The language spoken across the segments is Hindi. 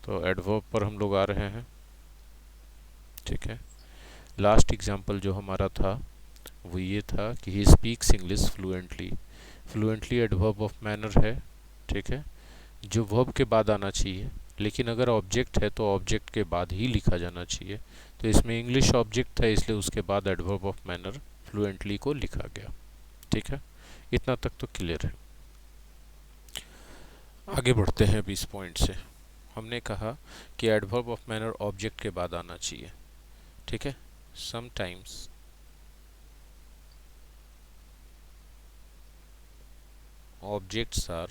तो एडवर्ब पर हम लोग आ रहे हैं। ठीक है, लास्ट एग्जाम्पल जो हमारा था वो ये था कि he speaks English fluently. Fluently adverb of manner है। ठीक है, जो वर्ब के बाद आना चाहिए, लेकिन अगर ऑब्जेक्ट है तो ऑब्जेक्ट के बाद ही लिखा जाना चाहिए। तो इसमें इंग्लिश ऑब्जेक्ट था, इसलिए उसके बाद एडवर्ब ऑफ मैनर फ्लुएंटली को लिखा गया। ठीक है, इतना तक तो क्लियर है। आगे बढ़ते हैं अब इस पॉइंट से। हमने कहा कि एडवर्ब ऑफ मैनर ऑब्जेक्ट के बाद आना चाहिए। ठीक है, sometimes objects are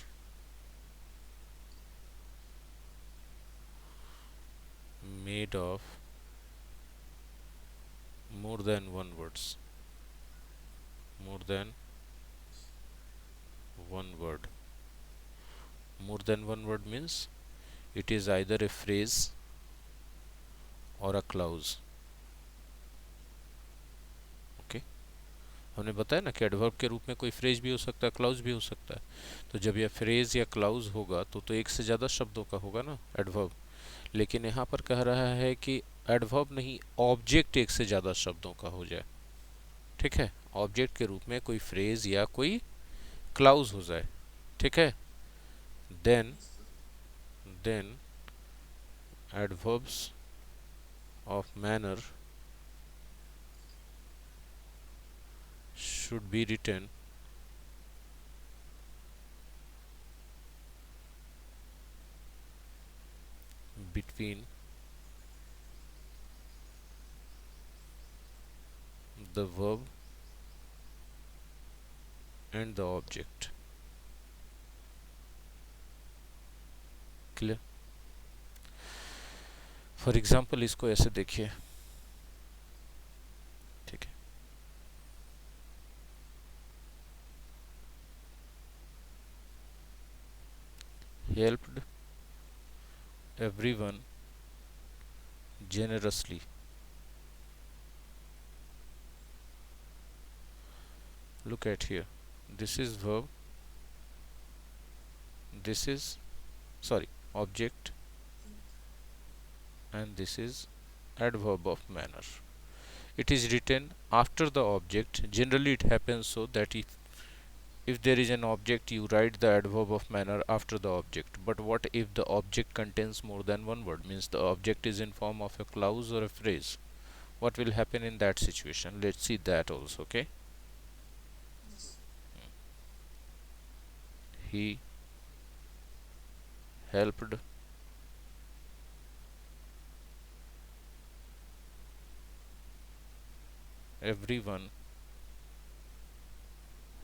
made of more than one words. More than one word. More than one word means it is either a phrase or a clause. Okay, हमने बताया ना कि एडवर्ब के रूप में कोई फ्रेज भी हो सकता है, क्लाउज भी हो सकता है। तो जब यह फ्रेज या क्लाउज होगा तो एक से ज़्यादा शब्दों का होगा ना एडवर्ब। लेकिन यहाँ पर कह रहा है कि एडवर्ब नहीं, ऑब्जेक्ट एक से ज़्यादा शब्दों का हो जाए। ठीक है, ऑब्जेक्ट के रूप में कोई फ्रेज या कोई क्लाउज हो जाए। ठीक है, then then adverbs of manner should be written between the verb and the object. Clear? For example इसको ऐसे देखिए। ठीक है, helped everyone generously. Look at here, this is verb, this is, sorry, object, and this is adverb of manner. It is written after the object. Generally it happens so that if there is an object, you write the adverb of manner after the object. But what if the object contains more than one word, means the object is in form of a clause or a phrase? What will happen in that situation? Let's see that also. Okay, he helped everyone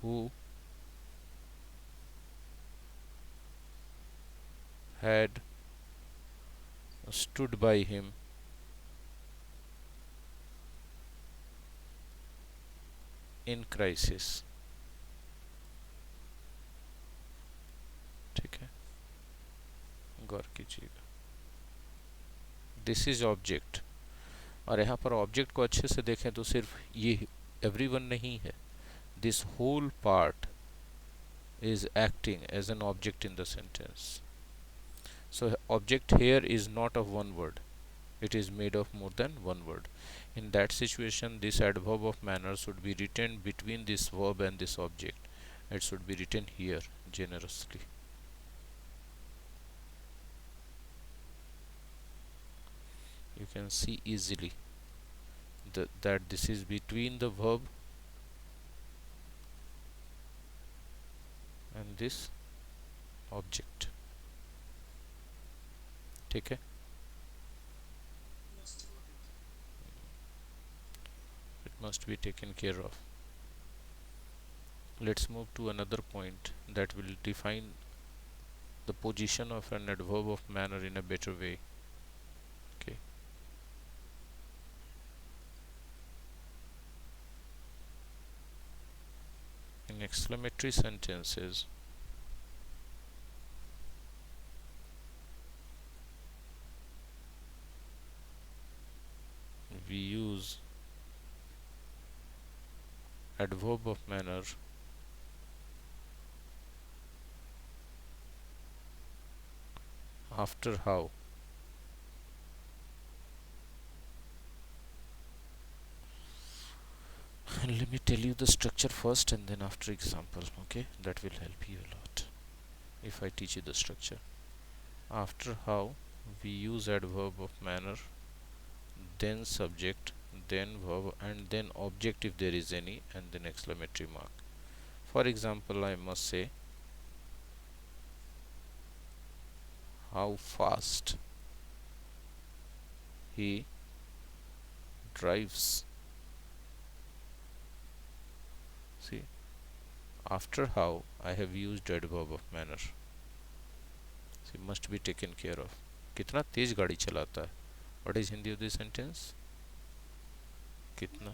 who had stood by him in crisis. ठीक है, गौर कीजिएगा, दिस इज ऑब्जेक्ट। और यहाँ पर ऑब्जेक्ट को अच्छे से देखें तो सिर्फ ये एवरीवन नहीं है, this whole part is acting as an object in the sentence. So object here is not of one word, it is made of more than one word. In that situation, this adverb of manner should be written between this verb and this object. It should be written here generously. You can see easily that this is between the verb and this object. ठीक है, it must be taken care of. Let's move to another point that will define the position of an adverb of manner in a better way. Okay, in exclamatory sentences, we use adverb of manner after how. let me tell you the structure first and then after example. Okay, that will help you a lot if I teach you the structure. After how, we use adverb of manner, then subject, then verb, and then object if there is any, and then exclamatory mark. For example, I must say how fast he drives. See, after how I have used adverb of manner. See, must be taken care of. कितना तेज गाड़ी चलाता है? What is Hindi of this sentence? कितना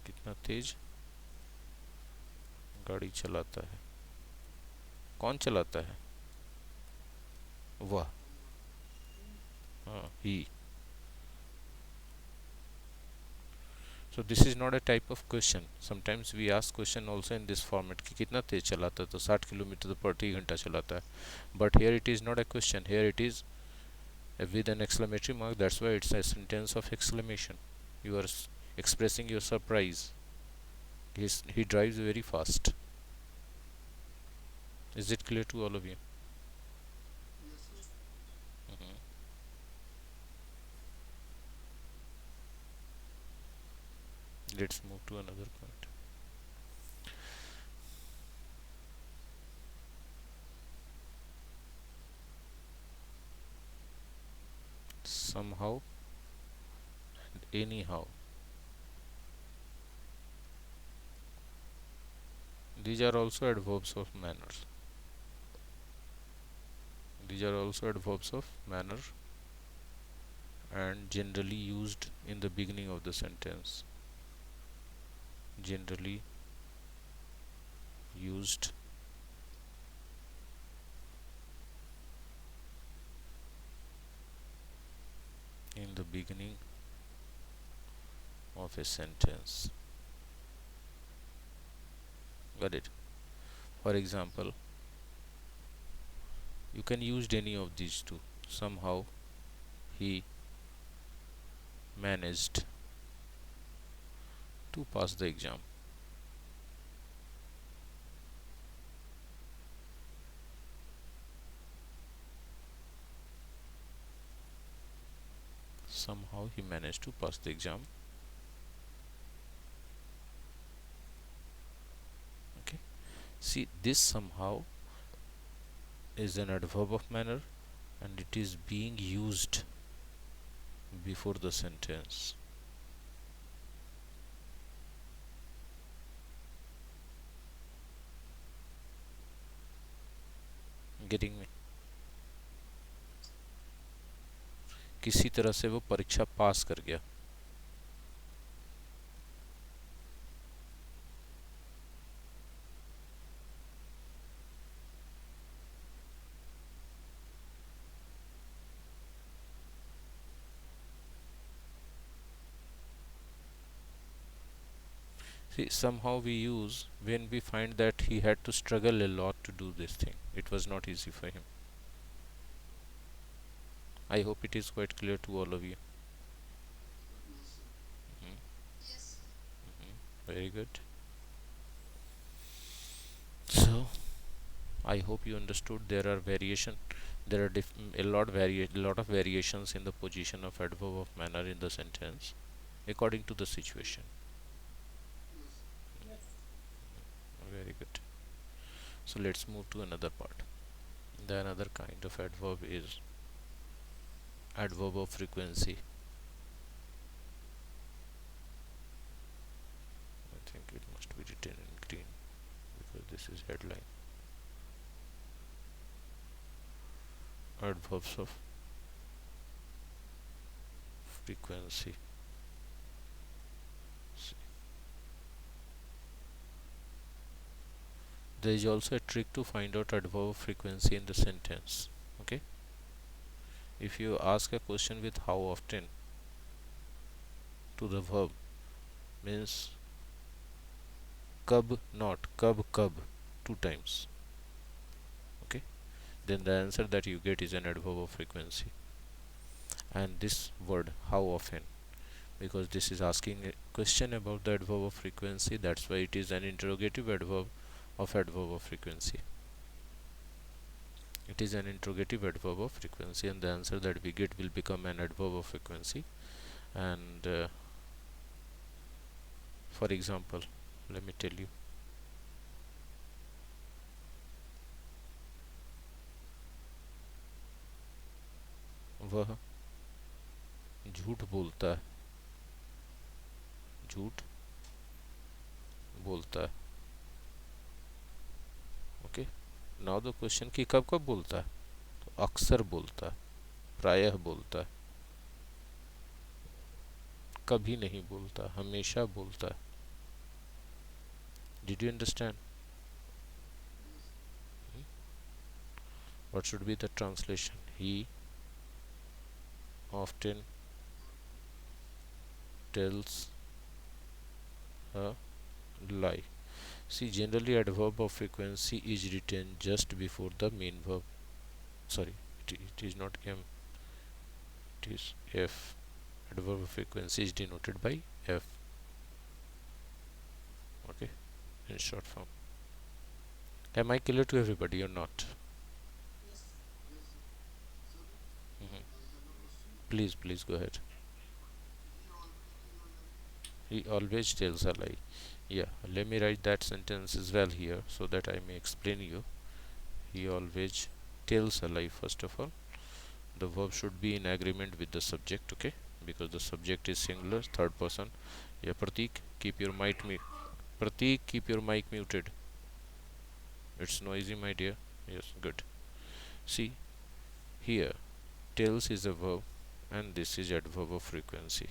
कितना तेज गाड़ी चलाता है? कौन चलाता है? वह. हाँ, he. So this is not a type of question. Sometimes we ask question also in this format कि कितना तेज चलाता है, तो 60 किलोमीटर प्रति घंटा चलाता है. But here it is not a question. Here it is with an exclamatory mark. That's why it's a sentence of exclamation. You are expressing your surprise. He drives very fast. Is it clear to all of you? Mhm. Let's move to another point. Somehow and anyhow. These are also adverbs of manner. These are also adverbs of manner and generally used in the beginning of the sentence. Generally used in the beginning of a sentence. Got it? For example, you can use any of these two. Somehow he managed to pass the exam. Somehow he managed to pass the exam. Okay, see, this somehow is an adverb of manner and it is being used before the sentence. Getting me? किसी तरह से वो परीक्षा पास कर गया. See, somehow we use when we find that he had to struggle a lot to do this thing. It was not easy for him. I hope it is quite clear to all of you. Mhm. Very good. So I hope you understood. There are variation. There are a lot of variations in the position of adverb of manner in the sentence, according to the situation. Very good. So let's move to another part. The another kind of adverb is adverb of frequency. I think it must be written in green because this is headline. Adverbs of frequency. There is also a trick to find out adverb of frequency in the sentence. Okay, if you ask a question with how often to the verb, means kab not, kab 2 times. Okay, then the answer that you get is an adverb of frequency. And this word how often because this is asking a question about the adverb of frequency. That's why it is an interrogative adverb of frequency. It is an interrogative adverb of frequency, and the answer that we get will become an adverb of frequency. And for example, let me tell you, वह झूठ बोलता है, झूठ बोलता है. ओके, नाउ द क्वेश्चन कि कब कब बोलता है, तो अक्सर बोलता है, प्रायः बोलता है, कभी नहीं बोलता, हमेशा बोलता है. Did you understand? what should be the translation? He often tells a lie. See, generally adverb of frequency is written just before the main verb. Sorry, it is not M, it is F. Adverb of frequency is denoted by F. Okay, in short form. Am I clear to everybody or not? Mhm. Please go ahead. He always tells a lie. Yeah, let me write that sentence as well here so that I may explain you. He always tells a lie. First of all, the verb should be in agreement with the subject, okay, because the subject is singular, third person. Yeah, Pratik, keep your mic Pratik, keep your mic muted. It's noisy, my dear. Yes, good. See, here tells is a verb and this is adverb of frequency.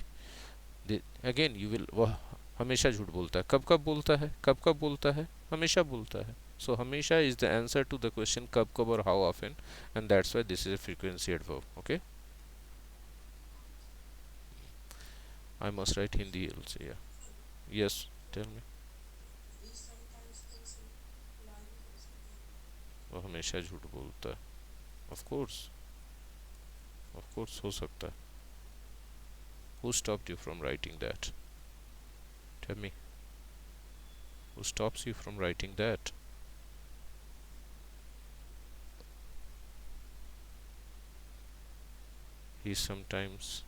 Again you will, वह हमेशा झूठ बोलता है. कब कब बोलता है, कब कब बोलता है, हमेशा बोलता है. So हमेशा is the answer to the question कब कब or how often, and that's why this is a frequency adverb. Okay, I must write Hindi also. Yeah, yes, tell me. वह हमेशा झूठ बोलता है. Of course हो सकता है. Who stopped you from writing that? Tell me. Who stops you from writing that? He sometimes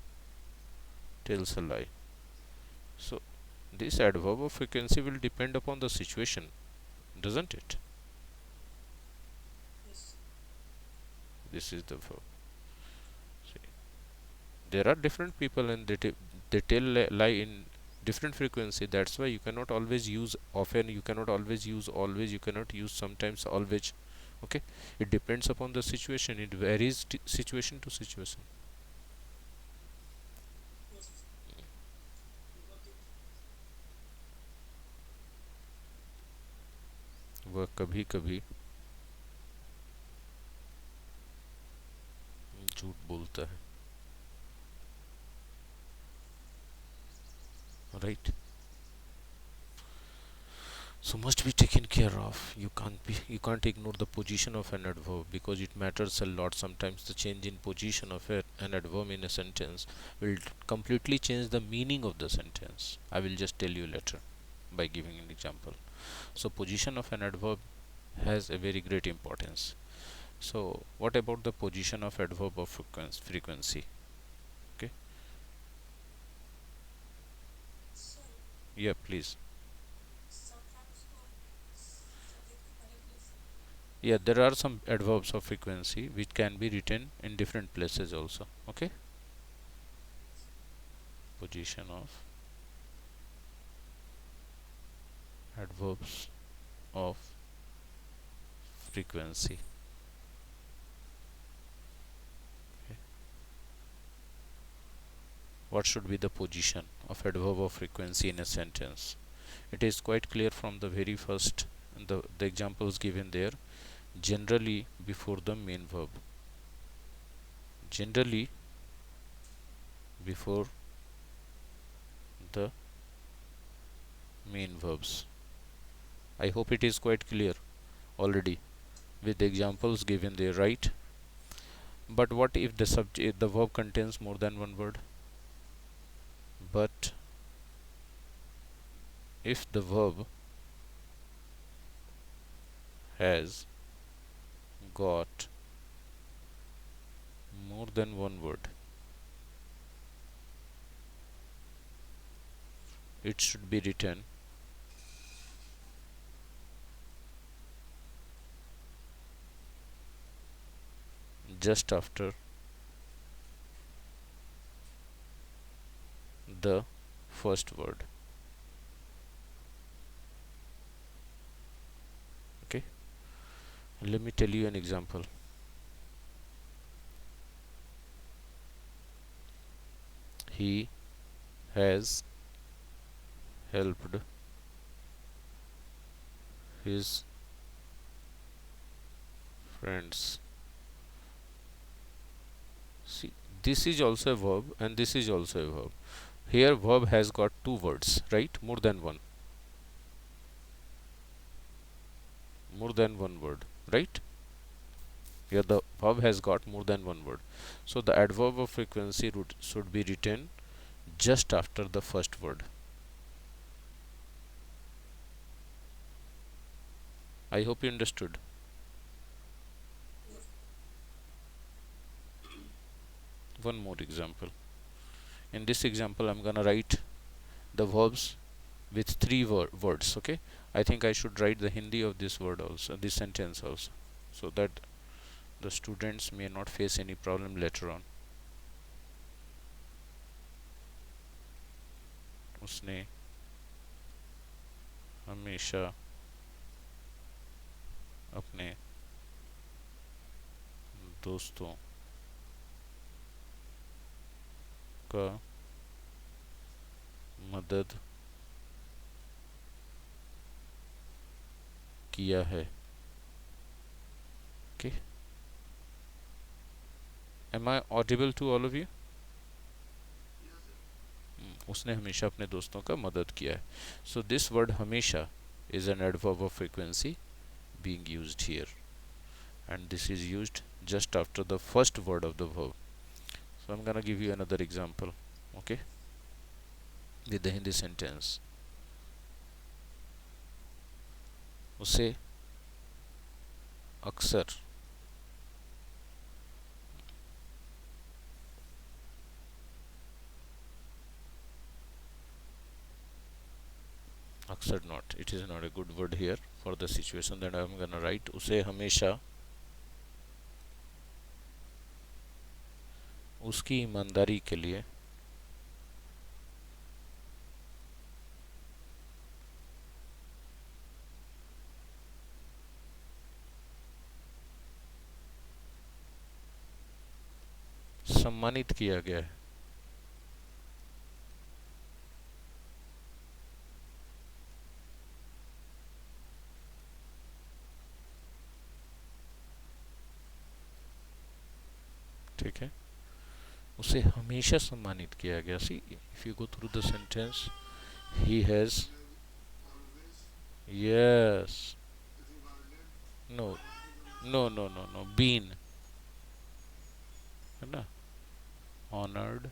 tells a lie. So this adverb of frequency will depend upon the situation, doesn't it? This is the verb. See, there are different people and they tell lie in different frequency. That's why you cannot always use often, you cannot always use always, you cannot use sometimes always. Okay, it depends upon the situation, it varies situation to situation. वह कभी कभी झूठ बोलता है, right? So must be taken care of. You can't ignore the position of an adverb because it matters a lot. Sometimes the change in position of an adverb in a sentence will completely change the meaning of the sentence. I will just tell you later by giving an example. So position of an adverb has a very great importance. So what about the position of adverb of frequency? Okay, yeah, please. Yeah, there are some adverbs of frequency which can be written in different places also. Okay, position of adverbs of frequency. Okay. What should be the position of adverb of frequency in a sentence? It is quite clear from the very first the examples given there. Generally before the main verb, generally before the main verbs. I hope it is quite clear already with the examples given there, right? But what if the verb contains more than one word? but if the verb has got more than one word, it should be written just after the first word. Okay, let me tell you an example. He has helped his friends. See, this is also a verb and this is also a verb. Here verb has got two words, right? More than one word, right? Here the verb has got more than one word. So the adverb of frequency should be written just after the first word. I hope you understood. One more example. In this example, I'm gonna write the verbs with three words. Okay, I think I should write the Hindi of this word also, this sentence also, so that the students may not face any problem later on. उसने हमेशा अपने दोस्तों का मदद किया है. Okay, am I audible to all of you? उसने हमेशा अपने दोस्तों का मदद किया है. So this word हमेशा is an adverb of frequency being used here, and this is used just after the first word of the verb. So I'm gonna give you another example, okay, with the Hindi sentence. उसे अक्सर अक्सर not, it is not a good word here for the situation that I'm gonna write. उसे हमेशा उसकी ईमानदारी के लिए सम्मानित किया गया है. ठीक है, उसे हमेशा सम्मानित किया गया. See, if you go through the sentence, he has, yes, no no no no no, been, है ना, honored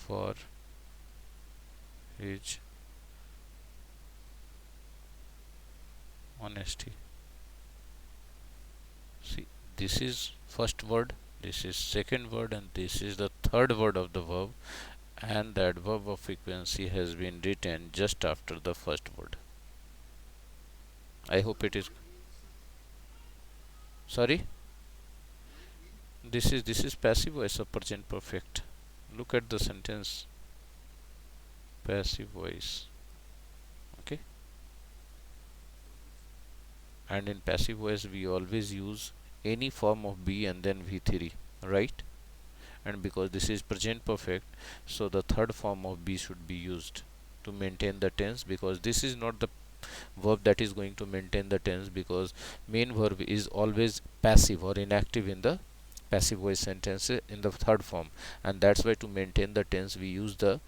for his honesty. See, this is first word, this is second word, and this is the third word of the verb, and the adverb of frequency has been written just after the first word. I hope it is. Sorry, this is passive voice of present perfect. Look at the sentence, passive voice. Okay, and in passive voice we always use any form of be and then v3, right? And because this is present perfect, so the third form of be should be used to maintain the tense, because this is not the verb that is going to maintain the tense, because main verb is always passive or inactive in the passive voice sentences in the third form, and that's why to maintain the tense we use the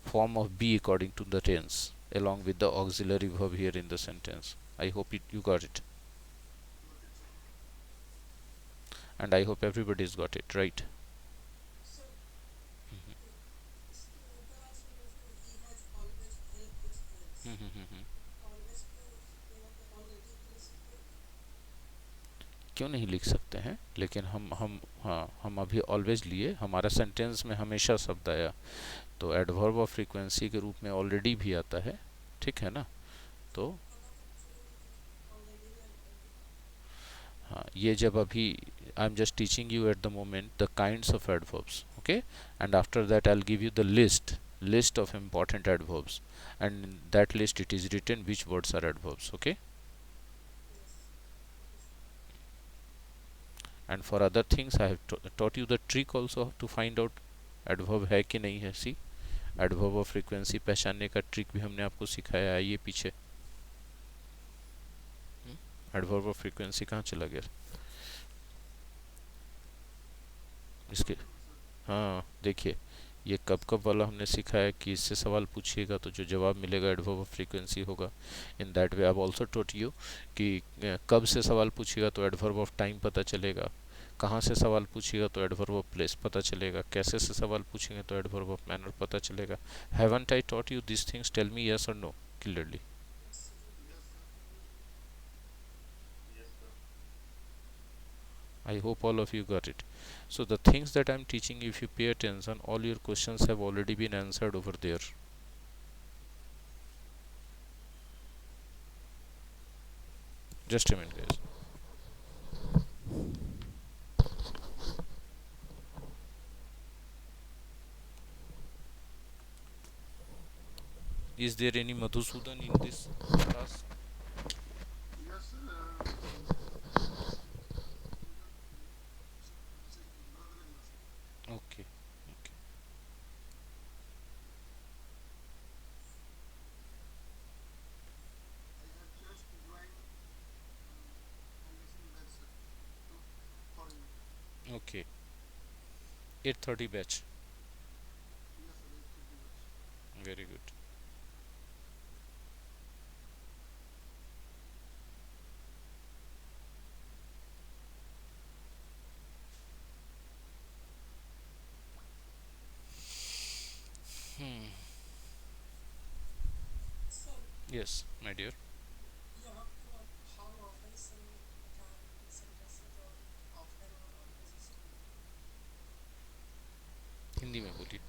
form of be according to the tense along with the auxiliary verb here in the sentence. I hope you got it, and I hope everybody's got it right. क्यों नहीं लिख सकते हैं, लेकिन हम अभी ऑलवेज लिए, हमारा सेंटेंस में हमेशा शब्द आया, तो एडवर्ब ऑफ फ्रीक्वेंसी के रूप में ऑलरेडी भी आता है, ठीक है ना। तो हाँ, ये जब अभी I am just teaching you at the moment the kinds of adverbs, okay, and after that I will give you the list of important adverbs, and in that list it is written which words are adverbs, okay. And for other things I have taught you the trick also to find out adverb है कि नहीं है। सी एडवर्ब ऑफ फ्रीक्वेंसी पहचानने का ट्रिक भी हमने आपको सिखाया है, ये पीछे एडवर्ब ऑफ फ्रीक्वेंसी कहाँ चला गया इसके। हाँ देखिए, ये कब कब वाला हमने सीखा है कि इससे सवाल पूछिएगा तो जो जवाब मिलेगा एडवर्ब ऑफ फ्रीक्वेंसी होगा। In that way I have also taught you कि कब से सवाल पूछिएगा तो एडवर्ब ऑफ टाइम पता चलेगा, कहाँ से सवाल पूछिएगा तो एडवर्ब ऑफ प्लेस पता चलेगा, कैसे से सवाल पूछेंगे तो एडवर्ब ऑफ मैनर पता चलेगा। Haven't I taught you this things? Tell me yes और no clearly. I hope all of you got it. So the things that I'm teaching, if you pay attention, all your questions have already been answered over there. Just a minute, guys. Is there any Madhusudan in this class? Okay. Okay. Okay. 8:30 batch. Very good. Yes, my dear. Hindi में बोलिए।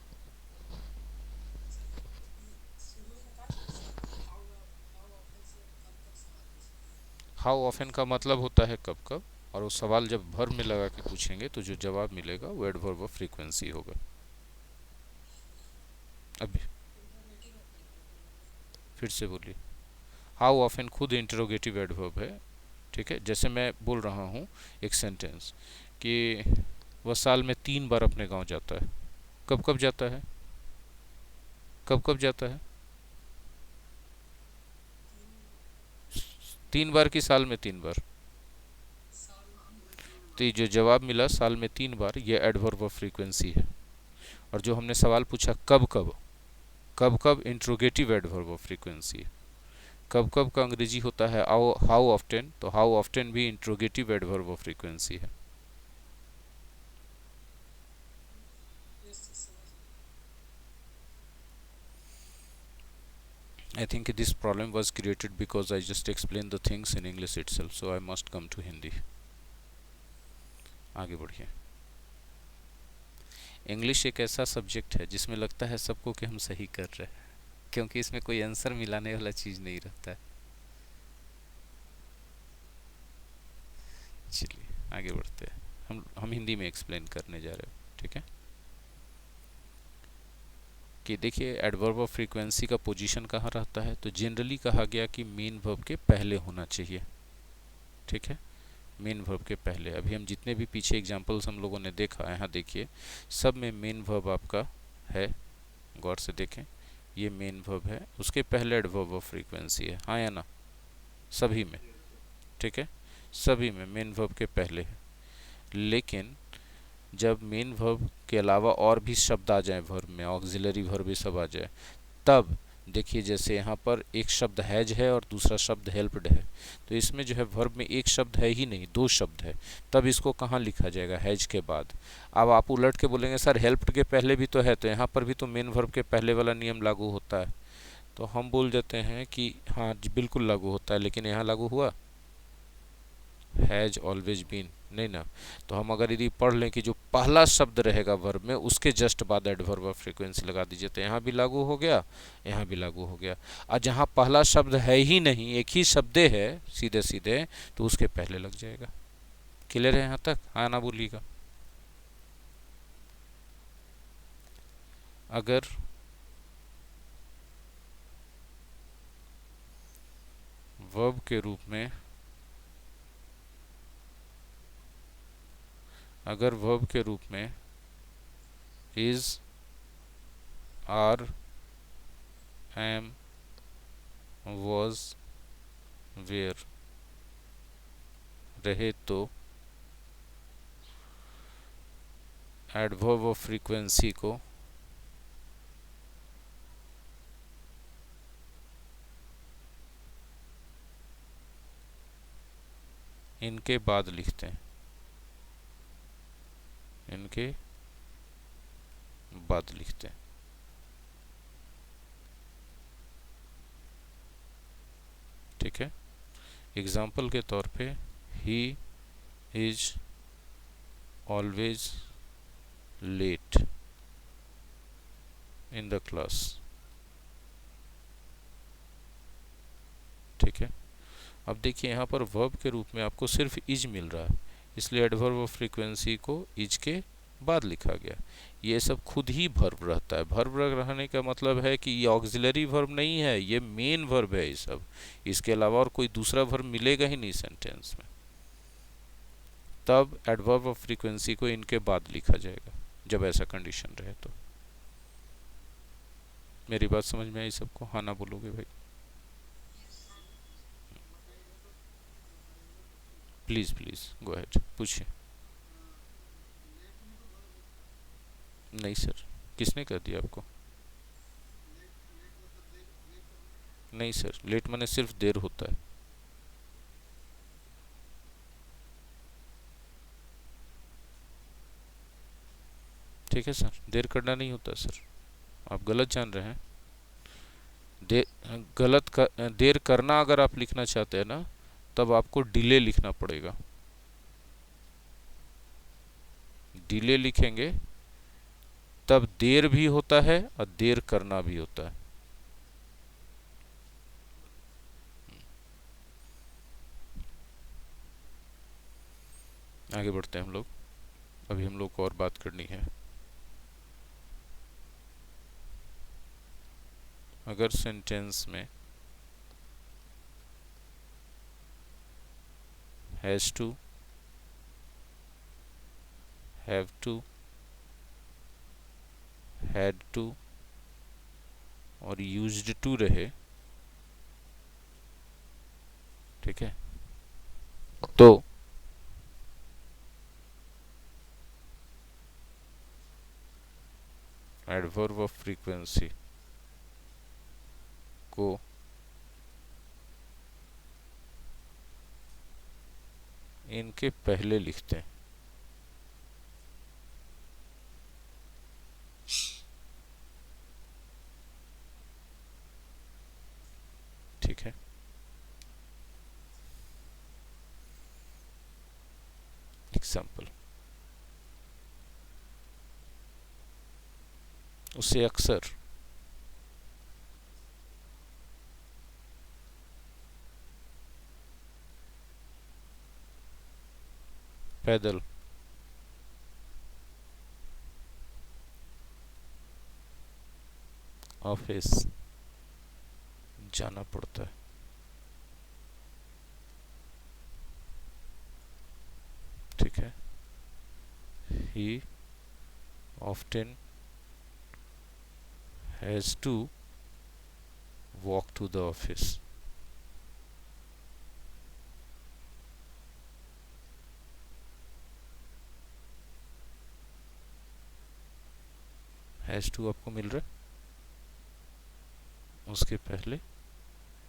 हाउ ऑफन का मतलब होता है कब कब, और वो सवाल जब वर्ब में लगा के पूछेंगे तो जो जवाब मिलेगा वो एडवर्ब ऑफ फ्रीक्वेंसी होगा। अभी फिर से बोलिए। हाउ ऑफन खुद इंटरोगेटिव एडवर्ब है, ठीक है। जैसे मैं बोल रहा हूँ एक सेंटेंस कि वह साल में 3 बार अपने गांव जाता है। कब कब जाता है? कब कब जाता है? 3 बार की साल में 3 बार? तो ये जो जवाब मिला साल में 3 बार, ये एडवर्ब ऑफ फ्रीक्वेंसी है। और जो हमने सवाल पूछा कब कब, कब कब इंट्रोगेटिव एडवर्ब ऑफ फ्रीक्वेंसी है। कब कब का अंग्रेजी होता है हाउ ऑफ्टन, तो हाउ ऑफ्टन भी इंट्रोगेटिव एडवर्ब ऑफ फ्रीक्वेंसी है। I think this problem was created because I just explained the things in English itself, so I must come to Hindi. आगे बढ़िए। इंग्लिश एक ऐसा सब्जेक्ट है जिसमें लगता है सबको कि हम सही कर रहे हैं, क्योंकि इसमें कोई आंसर मिलाने वाला चीज़ नहीं रहता है। चलिए आगे बढ़ते हैं। हम हिंदी में एक्सप्लेन करने जा रहे हैं, ठीक है। कि देखिए एडवर्ब ऑफ फ्रीक्वेंसी का पोजीशन कहाँ रहता है, तो जनरली कहा गया कि मेन वर्ब के पहले होना चाहिए, ठीक है। मेन वर्ब के पहले। अभी हम जितने भी पीछे एग्जांपल्स हम लोगों ने देखा, यहाँ देखिए सब में मेन वर्ब आपका है, गौर से देखें, ये मेन वर्ब है, उसके पहले एडवर्ब ऑफ फ्रीक्वेंसी है, हाँ या ना, सभी में, ठीक है, सभी में मेन वर्ब के पहले है। लेकिन जब मेन वर्ब के अलावा और भी शब्द आ जाए वर्ब में, ऑक्सिलरी वर्ब भी सब आ जाए, तब देखिए जैसे यहाँ पर एक शब्द हैज है और दूसरा शब्द हेल्प्ड है, तो इसमें जो है वर्ब में एक शब्द है ही नहीं, 2 शब्द है, तब इसको कहाँ लिखा जाएगा? हैज के बाद। अब आप उलट के बोलेंगे सर हेल्प्ड के पहले भी तो है, तो यहाँ पर भी तो मेन वर्ब के पहले वाला नियम लागू होता है, तो हम बोल देते हैं कि हाँ बिल्कुल लागू होता है, लेकिन यहाँ लागू हुआ हैज ऑलवेज बीन, नहीं ना। तो हम अगर यदि पढ़ लें कि जो पहला शब्द रहेगा वर्ब में उसके जस्ट बाद एडवर्ब ऑफ फ्रीक्वेंसी लगा दीजिए, तो यहाँ भी लागू हो गया, यहाँ भी लागू हो गया। और जहाँ पहला शब्द है ही नहीं, एक ही शब्द है सीधे सीधे, तो उसके पहले लग जाएगा। क्लियर है यहाँ तक? हाँ ना बोलिएगा। अगर वर्ब के रूप में, अगर वर्ब के रूप में is, are, am, was, were रहे तो एडवर्ब ऑफ फ्रीक्वेंसी को इनके बाद लिखते हैं, इनके बाद लिखते हैं। ठीक है। एग्जाम्पल के तौर पे he is always late in the class. ठीक है। अब देखिए यहाँ पर वर्ब के रूप में आपको सिर्फ इज मिल रहा है, इसलिए एडवर्ब ऑफ फ्रीक्वेंसी को इज के बाद लिखा गया। ये सब खुद ही वर्ब रहता है। वर्ब रहने का मतलब है कि ये ऑक्सिलरी वर्ब नहीं है, ये मेन वर्ब है ये सब। इसके अलावा और कोई दूसरा वर्ब मिलेगा ही नहीं सेंटेंस में। तब एडवर्ब ऑफ फ्रीक्वेंसी को इनके बाद लिखा जाएगा जब ऐसा कंडीशन रहे तो। मेरी बात समझ में आई सबको? हाँ ना बोलोगे भाई? प्लीज़ प्लीज़ गो अहेड, पूछिए। नहीं सर, किसने कर दिया आपको? नहीं सर, लेट माने सिर्फ देर होता है। ठीक है सर, देर करना नहीं होता सर, आप गलत जान रहे हैं। दे देर करना अगर आप लिखना चाहते हैं ना, तब आपको डिले लिखना पड़ेगा। डिले लिखेंगे तब देर भी होता है और देर करना भी होता है। आगे बढ़ते हैं हम लोग। अभी हम लोग को और बात करनी है। अगर सेंटेंस में has to, have to, had to और यूज्ड टू रहे, ठीक है, तो एडवर्ब ऑफ फ्रीक्वेंसी को इनके पहले लिखते हैं। ठीक है। एग्जाम्पल, उसे अक्सर पैदल ऑफिस जाना पड़ता है। ठीक है। He often has to walk to the office. Has to आपको मिल रहा है, उसके पहले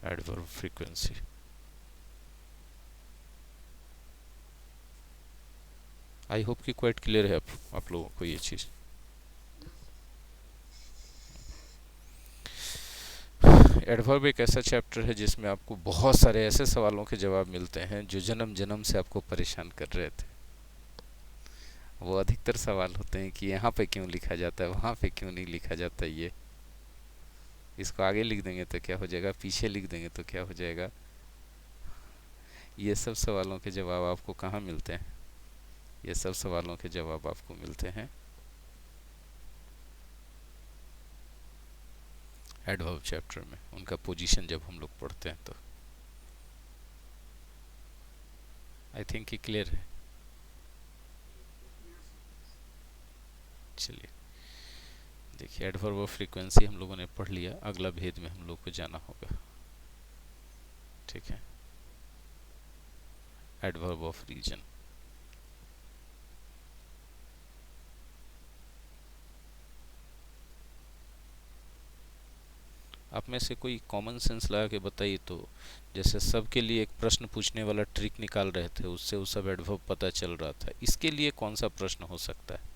एडवर्ब फ्रीक्वेंसी। आई होप कि क्वाइट क्लियर है आप लोगों को ये चीज़। एडवर्ब एक ऐसा चैप्टर है जिसमें आपको बहुत सारे ऐसे सवालों के जवाब मिलते हैं जो जन्म जन्म से आपको परेशान कर रहे थे। वो अधिकतर सवाल होते हैं कि यहाँ पे क्यों लिखा जाता है, वहाँ पे क्यों नहीं लिखा जाता, ये इसको आगे लिख देंगे तो क्या हो जाएगा, पीछे लिख देंगे तो क्या हो जाएगा। ये सब सवालों के जवाब आपको कहाँ मिलते हैं? ये सब सवालों के जवाब आपको मिलते हैं एडवर्ब चैप्टर में, उनका पोजीशन जब हम लोग पढ़ते हैं तो। आई थिंक ये क्लियर है। चलिए देखिए, एडवर्ब ऑफ फ्रीक्वेंसी हम लोगों ने पढ़ लिया, अगला भेद में हम लोग को जाना होगा। ठीक है, एडवर्ब ऑफ रीजन। आप में से कोई कॉमन सेंस लगा के बताइए तो, जैसे सबके लिए एक प्रश्न पूछने वाला ट्रिक निकाल रहे थे, उससे वो सब एडवर्ब पता चल रहा था, इसके लिए कौन सा प्रश्न हो सकता है?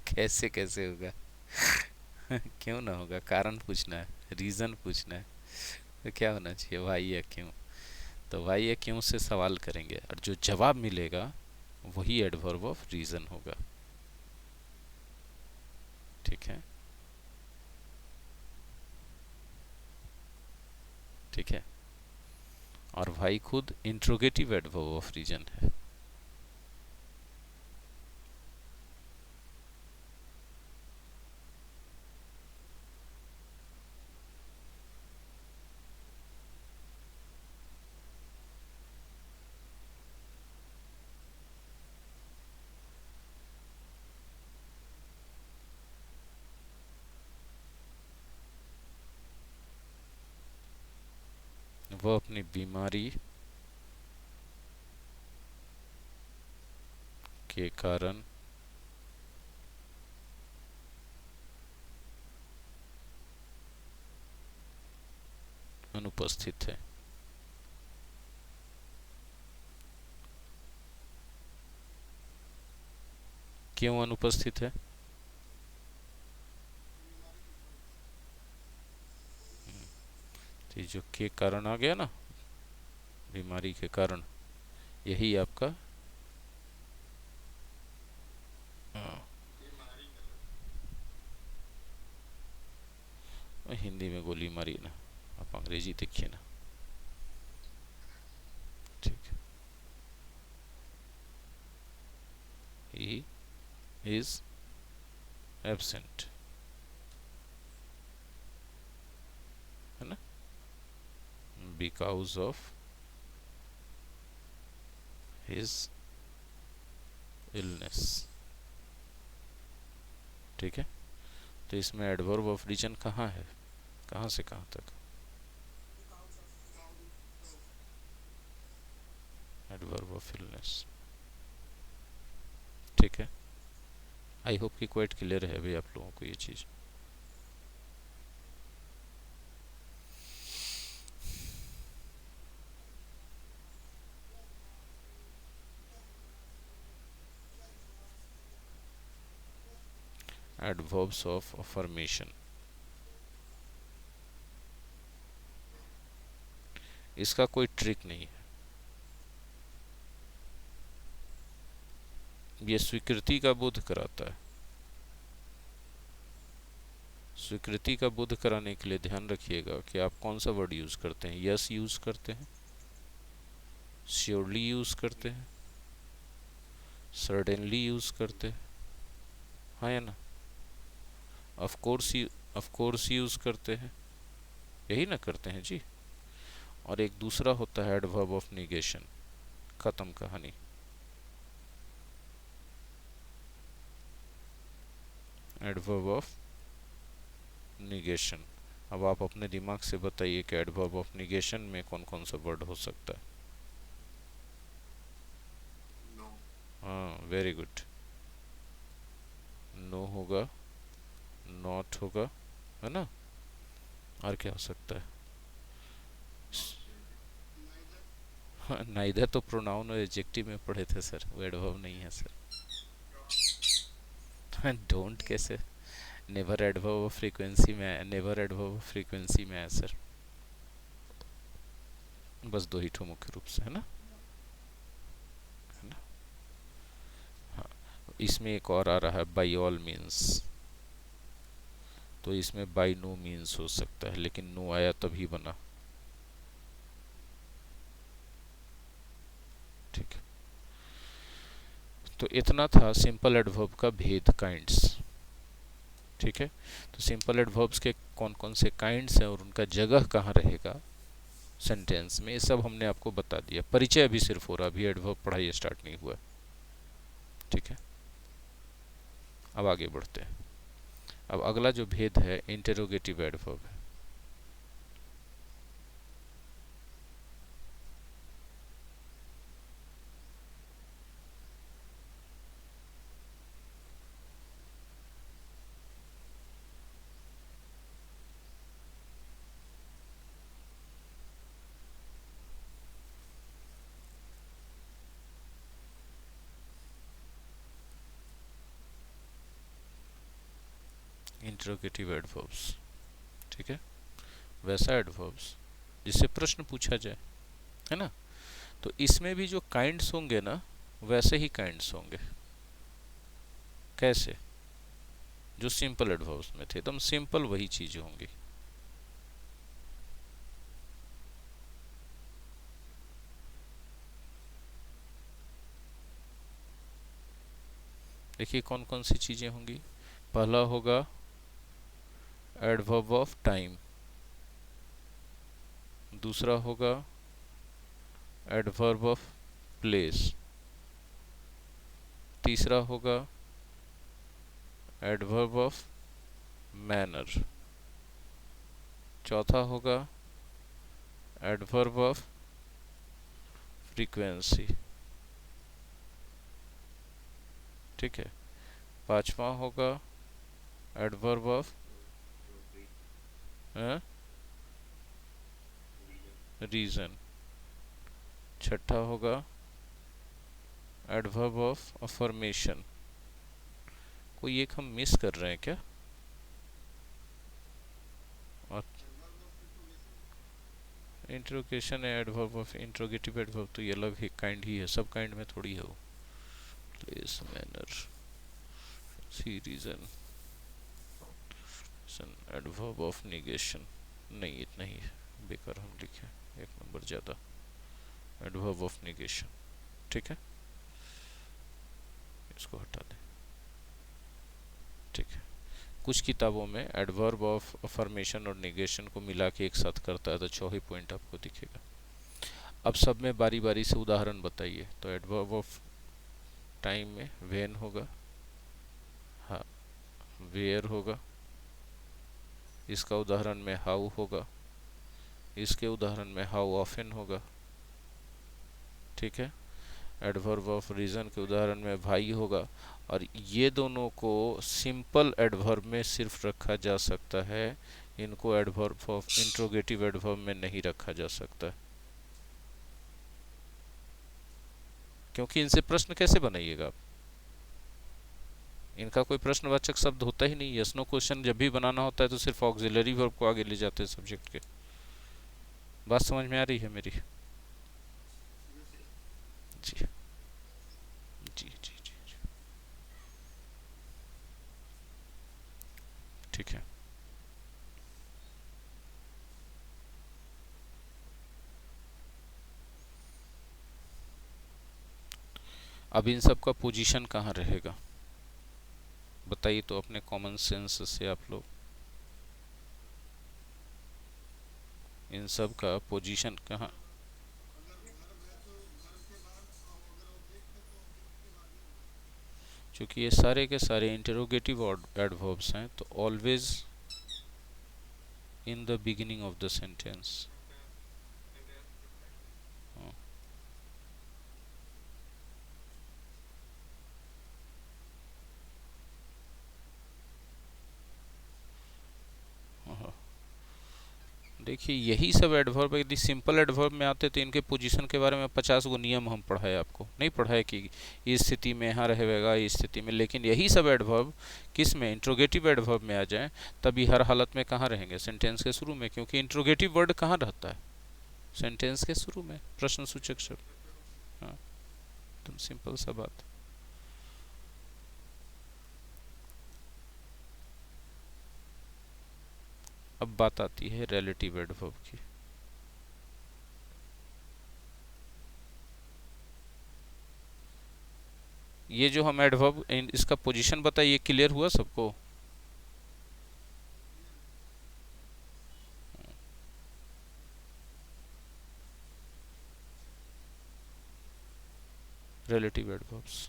कैसे कैसे होगा? क्यों ना होगा, कारण पूछना है, रीज़न पूछना है, तो क्या होना चाहिए, वाई या क्यों। तो वाई या क्यों से सवाल करेंगे और जो जवाब मिलेगा वही एडवर्ब ऑफ रीज़न होगा। ठीक है, ठीक है। और वाई खुद इंट्रोगेटिव एडवर्ब ऑफ रीजन है। वह अपनी बीमारी के कारण अनुपस्थित है। क्यों अनुपस्थित है? तो जो के कारण आ गया ना, बीमारी के कारण, यही आपका हिंदी में गोली मारी ना, आप अंग्रेजी देखिए ना। ठीक, ही इज एब्सेंट, है ना, बिकॉज ऑफ हिज इलनेस। ठीक है, तो इसमें एडवर्ब ऑफ रीजन कहाँ है, कहाँ से कहाँ तक? Adverb of illness. ठीक है, आई होप कि क्वाइट क्लियर है अभी आप लोगों को ये चीज़। एडवर्ब्स ऑफ अफर्मेशन, इसका कोई ट्रिक नहीं है, ये स्वीकृति का बोध कराता है। स्वीकृति का बोध कराने के लिए ध्यान रखिएगा कि आप कौन सा वर्ड यूज करते हैं। यस यूज करते हैं, श्योरली यूज करते हैं, सर्टेनली यूज करते हैं, हाँ या ना, ऑफ कोर्स यूज करते हैं, यही ना करते हैं जी। और एक दूसरा होता है एडवर्ब ऑफ निगेशन, खत्म कहानी। एडवर्ब ऑफ निगेशन, अब आप अपने दिमाग से बताइए कि एडवर्ब ऑफ निगेशन में कौन कौन सा वर्ड हो सकता है। हाँ, वेरी गुड, नो होगा, नॉट होगा, है ना, और क्या हो सकता है? हाँ, नाइदर तो प्रोनाउन और एडजेक्टिव में पढ़े थे सर, वो एडवर्ब नहीं है सर। डोंट कैसे? नेवर एडवर्ब ऑफ फ्रीक्वेंसी में, नेवर एडवर्ब ऑफ फ्रीक्वेंसी में है सर। बस दो ही ठो मुख्य रूप से, है ना, है ना। हाँ, इसमें एक और आ रहा है बाई ऑल मीन्स, तो इसमें बाई नो मीन्स हो सकता है, लेकिन नो आया तभी बना। ठीक है, तो इतना था सिंपल एडवर्ब का भेद, काइंड्स। ठीक है, तो सिंपल एडवर्ब्स के कौन कौन से काइंड्स हैं और उनका जगह कहाँ रहेगा सेंटेंस में, ये सब हमने आपको बता दिया। परिचय अभी सिर्फ हो रहा, अभी एडवर्ब पढ़ाई स्टार्ट नहीं हुआ। ठीक है, अब आगे बढ़ते हैं। अब अगला जो भेद है इंटेरोगेटिव एडवर्ब है। इंटेरोगेटिव एडवर्ब्स, ठीक है, वैसा एडवर्ब्स जिससे प्रश्न पूछा जाए, है ना। तो इसमें भी जो काइंड्स होंगे ना, वैसे ही काइंड्स होंगे। कैसे? जो सिंपल एडवर्ब्स में थे, एकदम सिंपल वही चीजें होंगी। देखिए कौन कौन सी चीजें होंगी। पहला होगा एडवर्ब ऑफ टाइम, दूसरा होगा एडवर्ब ऑफ प्लेस, तीसरा होगा एडवर्ब ऑफ मैनर, चौथा होगा एडवर्ब ऑफ फ्रीक्वेंसी। ठीक है, पांचवा होगा एडवर्ब ऑफ रीजन, छठा होगा एडवर्ब ऑफ अफर्मेशन। कोई एक हम मिस कर रहे हैं क्या? और इंट्रोगेशन है, एडवर्ब ऑफ इंट्रोगेटिव एडवर्ब तो ये अलग ही काइंड ही है, सब काइंड में थोड़ी है वो। प्लेस, मैनर, सी, रीजन, एडवर्ब ऑफ निगेशन, नहीं इतना ही है, बेकार हम लिखे एक नंबर ज़्यादा, एडवर्ब ऑफ निगेशन। ठीक है, इसको हटा दें। ठीक है, कुछ किताबों में एडवर्ब ऑफ अफर्मेशन और निगेशन को मिला के एक साथ करता है, तो 6 ही पॉइंट आपको दिखेगा। अब सब में बारी बारी से उदाहरण बताइए। तो एडवर्ब ऑफ टाइम में वेन होगा, हाँ, वेयर होगा, इसका उदाहरण में हाउ होगा, इसके उदाहरण में हाउ ऑफन होगा। ठीक है, एडवर्ब ऑफ रीजन के उदाहरण में भाई होगा। और ये दोनों को सिंपल एडवर्ब में सिर्फ रखा जा सकता है, इनको एडवर्ब ऑफ इंट्रोगेटिव एडवर्ब में नहीं रखा जा सकता, क्योंकि इनसे प्रश्न कैसे बनाइएगा आप? इनका कोई प्रश्नवाचक शब्द होता ही नहीं। यस नो क्वेश्चन जब भी बनाना होता है तो सिर्फ ऑक्सिलरी वर्ब को आगे ले जाते हैं सब्जेक्ट के। बात समझ में आ रही है मेरी? जी जी जी जी, जी। ठीक है, अब इन सब का पोजीशन कहाँ रहेगा बताइए तो अपने कॉमन सेंस से आप लोग, इन सब का पोजीशन कहाँ? क्योंकि ये सारे के सारे इंटरोगेटिव एडवर्ब्स हैं, तो always in the beginning of the sentence. देखिए यही सब एडवर्ब, यदि सिंपल एडवर्ब में आते तो इनके पोजीशन के बारे में 50 गो नियम हम पढ़ाए, आपको नहीं पढ़ाए कि इस स्थिति में यहाँ रहेगा, इस स्थिति में। लेकिन यही सब एडवर्ब किस में, इंट्रोगेटिव एडवर्ब में आ जाए, तभी हर हालत में कहाँ रहेंगे, सेंटेंस के शुरू में, क्योंकि इंट्रोगेटिव वर्ड कहाँ रहता है, सेंटेंस के शुरू में, प्रश्नसूचक शब्द। हाँ, एकदम सिंपल सा बात। अब बात आती है रिलेटिव एडवर्ब की। ये जो हम एडवर्ब, इसका पोजीशन बताइए, क्लियर हुआ सबको? रिलेटिव एडवर्ब्स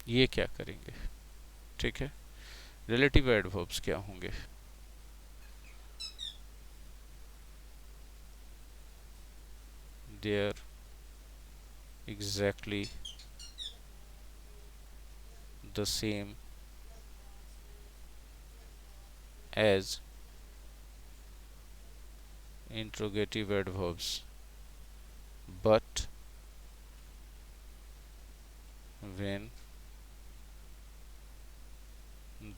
ये क्या करेंगे, ठीक है। रिलेटिव एडवर्ब्स क्या होंगे? They are exactly the same as interrogative adverbs, but when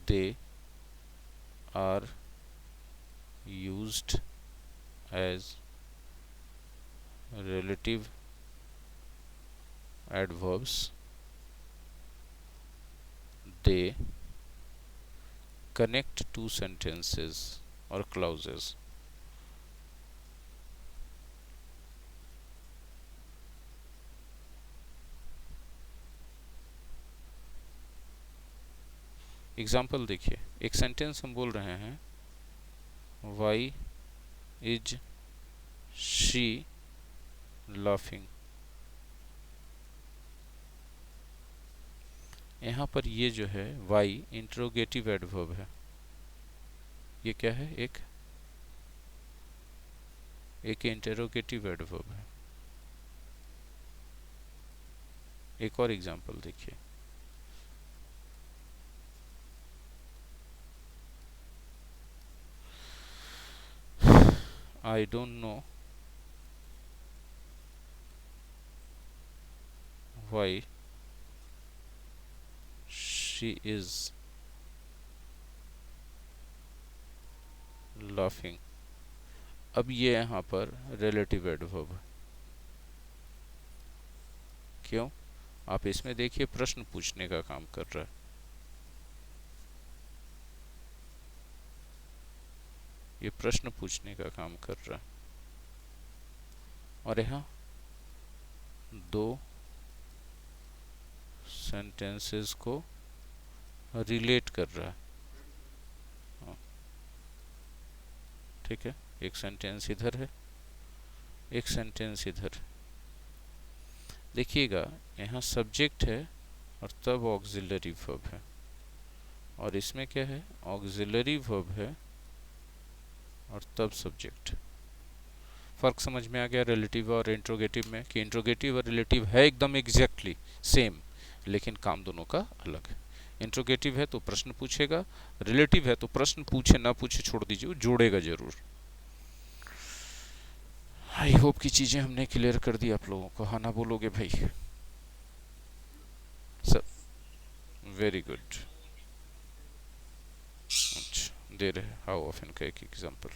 they are used as relative adverbs, they connect two sentences or clauses. Example देखिए, एक सेंटेंस हम बोल रहे हैं, वाई इज शी लाफिंग। यहाँ पर ये जो है वाई इंट्रोगेटिव एडवर्ब है। ये क्या है, एक इंटरोगेटिव एडवर्ब है। एक और एग्जांपल देखिए, I don't know why she is laughing. अब ये यहाँ पर रिलेटिव एडवर्ब है। क्यों? आप इसमें देखिए प्रश्न पूछने का काम कर रहा है। ये प्रश्न पूछने का काम कर रहा है, और यहाँ दो सेंटेंसेस को रिलेट कर रहा है। ठीक है, एक सेंटेंस इधर है, एक सेंटेंस इधर। देखिएगा यहाँ सब्जेक्ट है और तब ऑक्सिलरी वर्ब है, और इसमें क्या है, ऑक्सिलरी वर्ब है और तब सब्जेक्ट। फर्क समझ में आ गया रिलेटिव और इंट्रोगेटिव में, कि इंट्रोगेटिव और रिलेटिव है एकदम एग्जैक्टली सेम, लेकिन काम दोनों का अलग है। इंट्रोगेटिव है तो प्रश्न पूछेगा, रिलेटिव है तो प्रश्न पूछे ना पूछे छोड़ दीजिए, वो जोड़ेगा जरूर। आई होप की चीजें हमने क्लियर कर दी आप लोगों को। हाँ ना बोलोगे भाई? सब वेरी गुड। अच्छा दे रहे, हाउ ऑफन का एक example.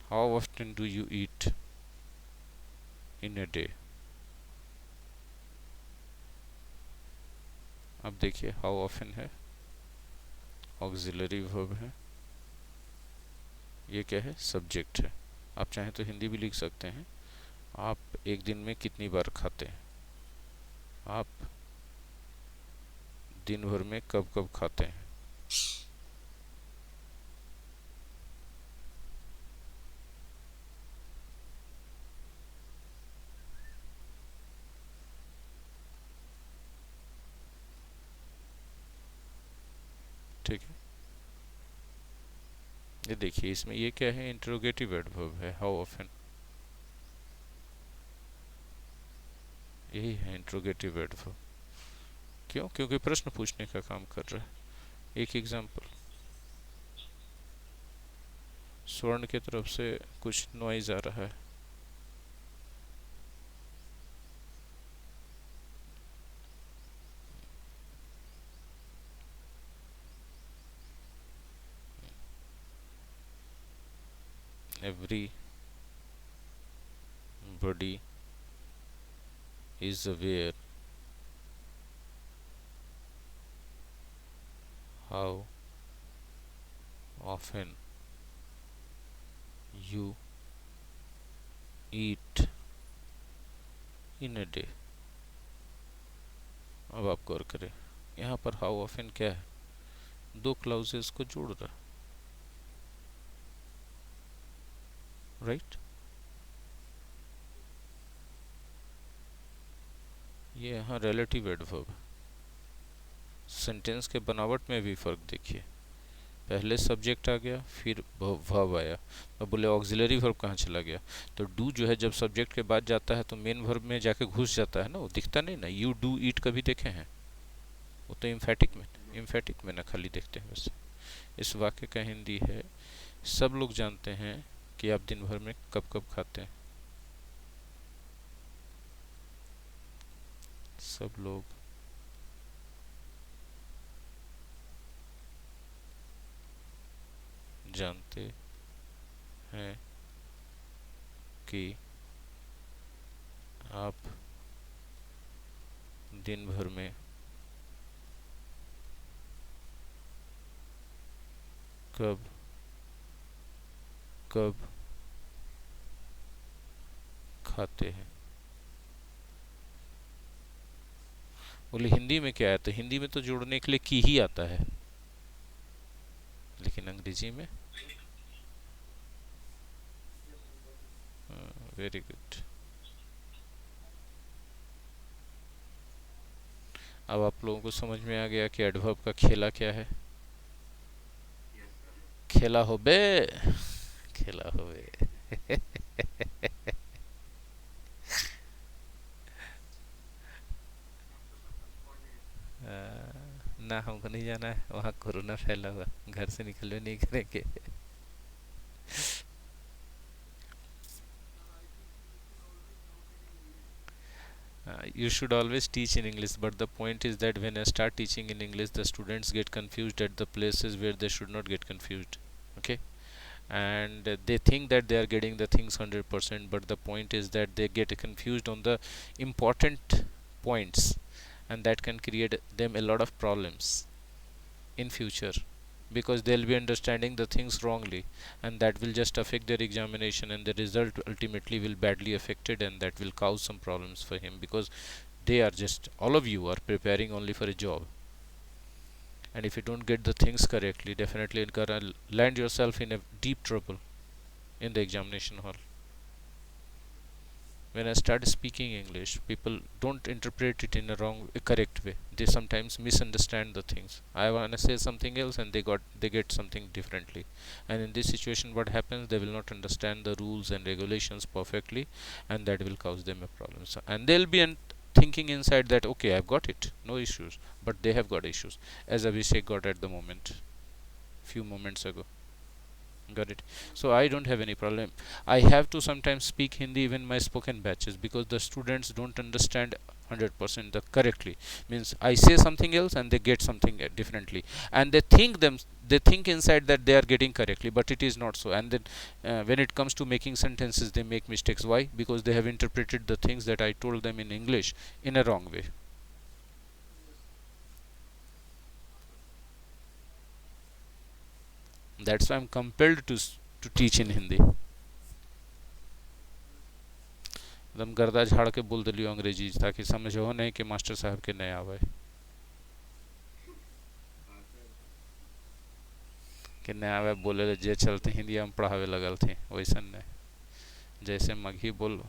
How often do you eat in a day? अब देखिए हाउ ऑफन है, ऑक्सिलरी वर्ब है, ये क्या है, सब्जेक्ट है। आप चाहें तो हिंदी भी लिख सकते हैं, आप एक दिन में कितनी बार खाते हैं, आप दिन भर में कब कब खाते हैं। ठीक है, ये देखिए इसमें ये क्या है, इंट्रोगेटिव एडवर्ब है, हाउ ऑफन, यही है इंट्रोगेटिव एडवर्ब। क्यों? क्योंकि प्रश्न पूछने का काम कर रहा है। एक एग्जांपल, स्वर्ण की तरफ से कुछ नॉइज आ रहा है। Everybody is aware how often you eat in a day। अब आप गौर करें, यहाँ पर हाउ ऑफन क्या है, दो क्लाउजेस को जोड़ रहा, राइट। ये यहाँ रिलेटिव एडवर्ब, सेंटेंस के बनावट में भी फर्क देखिए, पहले सब्जेक्ट आ गया फिर वर्ब आया। अब बोले ऑक्सिलरी वर्ब कहाँ चला गया, तो डू जो है जब सब्जेक्ट के बाद जाता है तो मेन वर्ब में जाके घुस जाता है ना, वो दिखता नहीं ना। यू डू ईट कभी देखे हैं? वो तो इम्फेटिक में ना खाली देखते हैं वैसे। इस वाक्य का हिंदी है, सब लोग जानते हैं कि आप दिन भर में कब कब खाते हैं। सब लोग जानते हैं कि आप दिन भर में कब कब खाते हैं। बोले हिंदी में क्या आता है, हिंदी में तो जोड़ने के लिए की ही आता है, लेकिन अंग्रेजी में वेरी गुड। अब आप लोगों को समझ में आ गया कि एडवर्ब का खेला क्या है। खेला हो बे, खेला हो बे। ना हमको नहीं जाना है वहाँ, कोरोना फैला हुआ, घर से निकलवे नहीं करेंगे। You should always teach in English, but the point is that when I start teaching in English, the students get confused at the places where they should not get confused. Okay, and they think that they are getting the things 100%, but the point is that they get confused on the important points, and that can create them a lot of problems in future, because they'll be understanding the things wrongly, and that will just affect their examination, and the result ultimately will badly affected, and that will cause some problems for him, because they are just, all of you are preparing only for a job, and if you don't get the things correctly, definitely you're gonna land yourself in a deep trouble in the examination hall. When I start speaking English, people don't interpret it in a wrong, a correct way. They sometimes misunderstand the things. I want to say something else, and they get something differently. And in this situation, what happens? They will not understand the rules and regulations perfectly, and that will cause them a problem. So, and they'll be thinking inside that okay, I've got it, no issues, but they have got issues, as Abhishek got at the moment, few moments ago. Got it. So I don't have any problem. I have to sometimes speak Hindi even my spoken batches, because the students don't understand 100% the correctly. Means I say something else and they get something differently, and they think inside that they are getting correctly, but it is not so. And then when it comes to making sentences, they make mistakes. Why? Because they have interpreted the things that I told them in English in a wrong way. That's why I'm compelled to teach in Hindi. एकदम गर्दा झाड़ के बोल दिलियो अंग्रेजी, ताकि समझो नहीं कि मास्टर साहब के नहीं आवे, कि नहीं आवे बोले जे चलते हिंदी में पढ़ावे लगल थे वैसा नहीं, जैसे मघी बोल।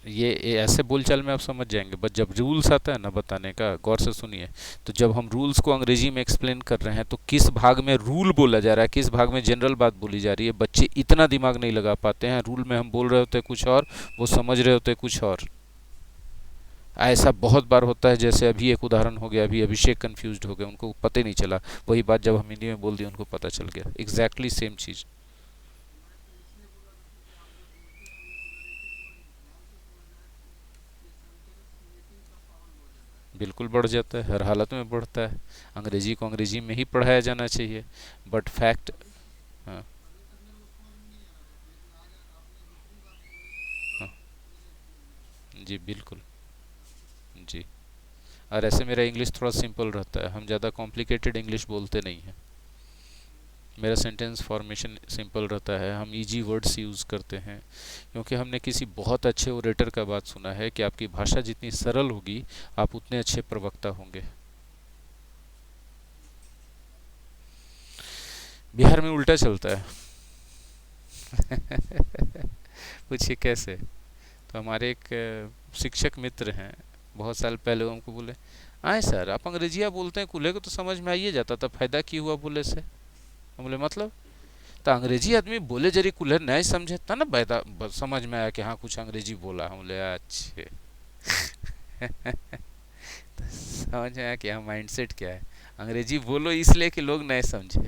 ये ऐसे बोलचाल में आप समझ जाएंगे, बट जब रूल्स आता है ना बताने का, गौर से सुनिए। तो जब हम रूल्स को अंग्रेजी में एक्सप्लेन कर रहे हैं तो किस भाग में रूल बोला जा रहा है, किस भाग में जनरल बात बोली जा रही है, बच्चे इतना दिमाग नहीं लगा पाते हैं। रूल में हम बोल रहे होते हैं कुछ और, वो समझ रहे होते हैं कुछ और। ऐसा बहुत बार होता है। जैसे अभी एक उदाहरण हो गया, अभी अभिषेक कंफ्यूज्ड हो गए, उनको पता ही नहीं चला। वही बात जब हम हिंदी में बोल दिए उनको पता चल गया, एग्जैक्टली सेम चीज़। बिल्कुल बढ़ जाता है, हर हालत में बढ़ता है। अंग्रेजी को अंग्रेजी में ही पढ़ाया जाना चाहिए, बट फैक्ट। हाँ। हाँ। जी बिल्कुल। जी। और ऐसे मेरा इंग्लिश थोड़ा सिंपल रहता है, हम ज़्यादा कॉम्प्लिकेटेड इंग्लिश बोलते नहीं हैं। मेरा सेंटेंस फॉर्मेशन सिंपल रहता है, हम इजी वर्ड्स यूज़ करते हैं। क्योंकि हमने किसी बहुत अच्छे ओरेटर का बात सुना है कि आपकी भाषा जितनी सरल होगी, आप उतने अच्छे प्रवक्ता होंगे। बिहार में उल्टा चलता है। पूछिए कैसे। तो हमारे एक शिक्षक मित्र हैं, बहुत साल पहले वो हमको बोले, आए सर आप अंग्रेजिया बोलते हैं, कूल्हे को तो समझ में आइए जाता था, फायदा की हुआ बोले से। हम बोले मतलब। तो अंग्रेजी आदमी बोले जरी कुल्हे नहीं समझे था ना, समझ में आया कि हाँ कुछ अंग्रेजी बोला। हम बोले अच्छे। तो समझ में आया कि हाँ माइंडसेट क्या है, अंग्रेजी बोलो इसलिए कि लोग नहीं समझे।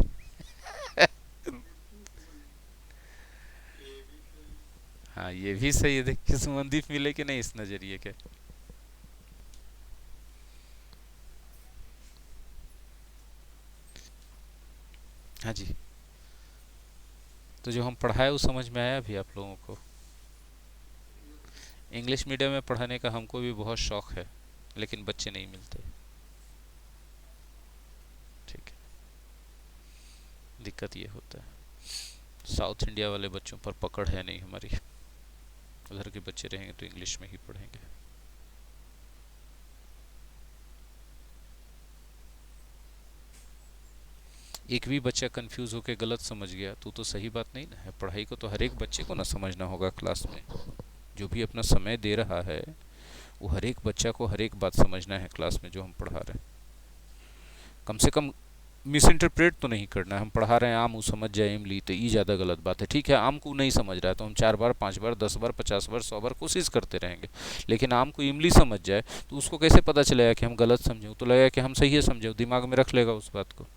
हाँ ये भी सही है, देखिए संबंधित मिले कि नहीं इस नजरिए के। हाँ जी। तो जो हम पढ़ाए वो समझ में आया भी आप लोगों को। इंग्लिश मीडियम में पढ़ाने का हमको भी बहुत शौक है, लेकिन बच्चे नहीं मिलते। ठीक है, दिक्कत ये होता है। साउथ इंडिया वाले बच्चों पर पकड़ है नहीं हमारी। उधर के बच्चे रहेंगे तो इंग्लिश में ही पढ़ेंगे। एक भी बच्चा कंफ्यूज होकर गलत समझ गया तो सही बात नहीं ना है। पढ़ाई को तो हर एक बच्चे को ना समझना होगा क्लास में। जो भी अपना समय दे रहा है, वो हर एक बच्चा को हर एक बात समझना है क्लास में जो हम पढ़ा रहे हैं। कम से कम मिस इंटरप्रेट तो नहीं करना है। हम पढ़ा रहे हैं आम वो समझ जाए इमली, तो ये ज़्यादा गलत बात है। ठीक है, आम को नहीं समझ रहा है तो हम 4 बार 5 बार 10 बार 50 बार 100 बार कोशिश करते रहेंगे, लेकिन आम को इमली समझ जाए तो उसको कैसे पता चलेगा कि हम गलत समझे। तो लगेगा कि हम सही है समझे, दिमाग में रख लेगा उस बात को,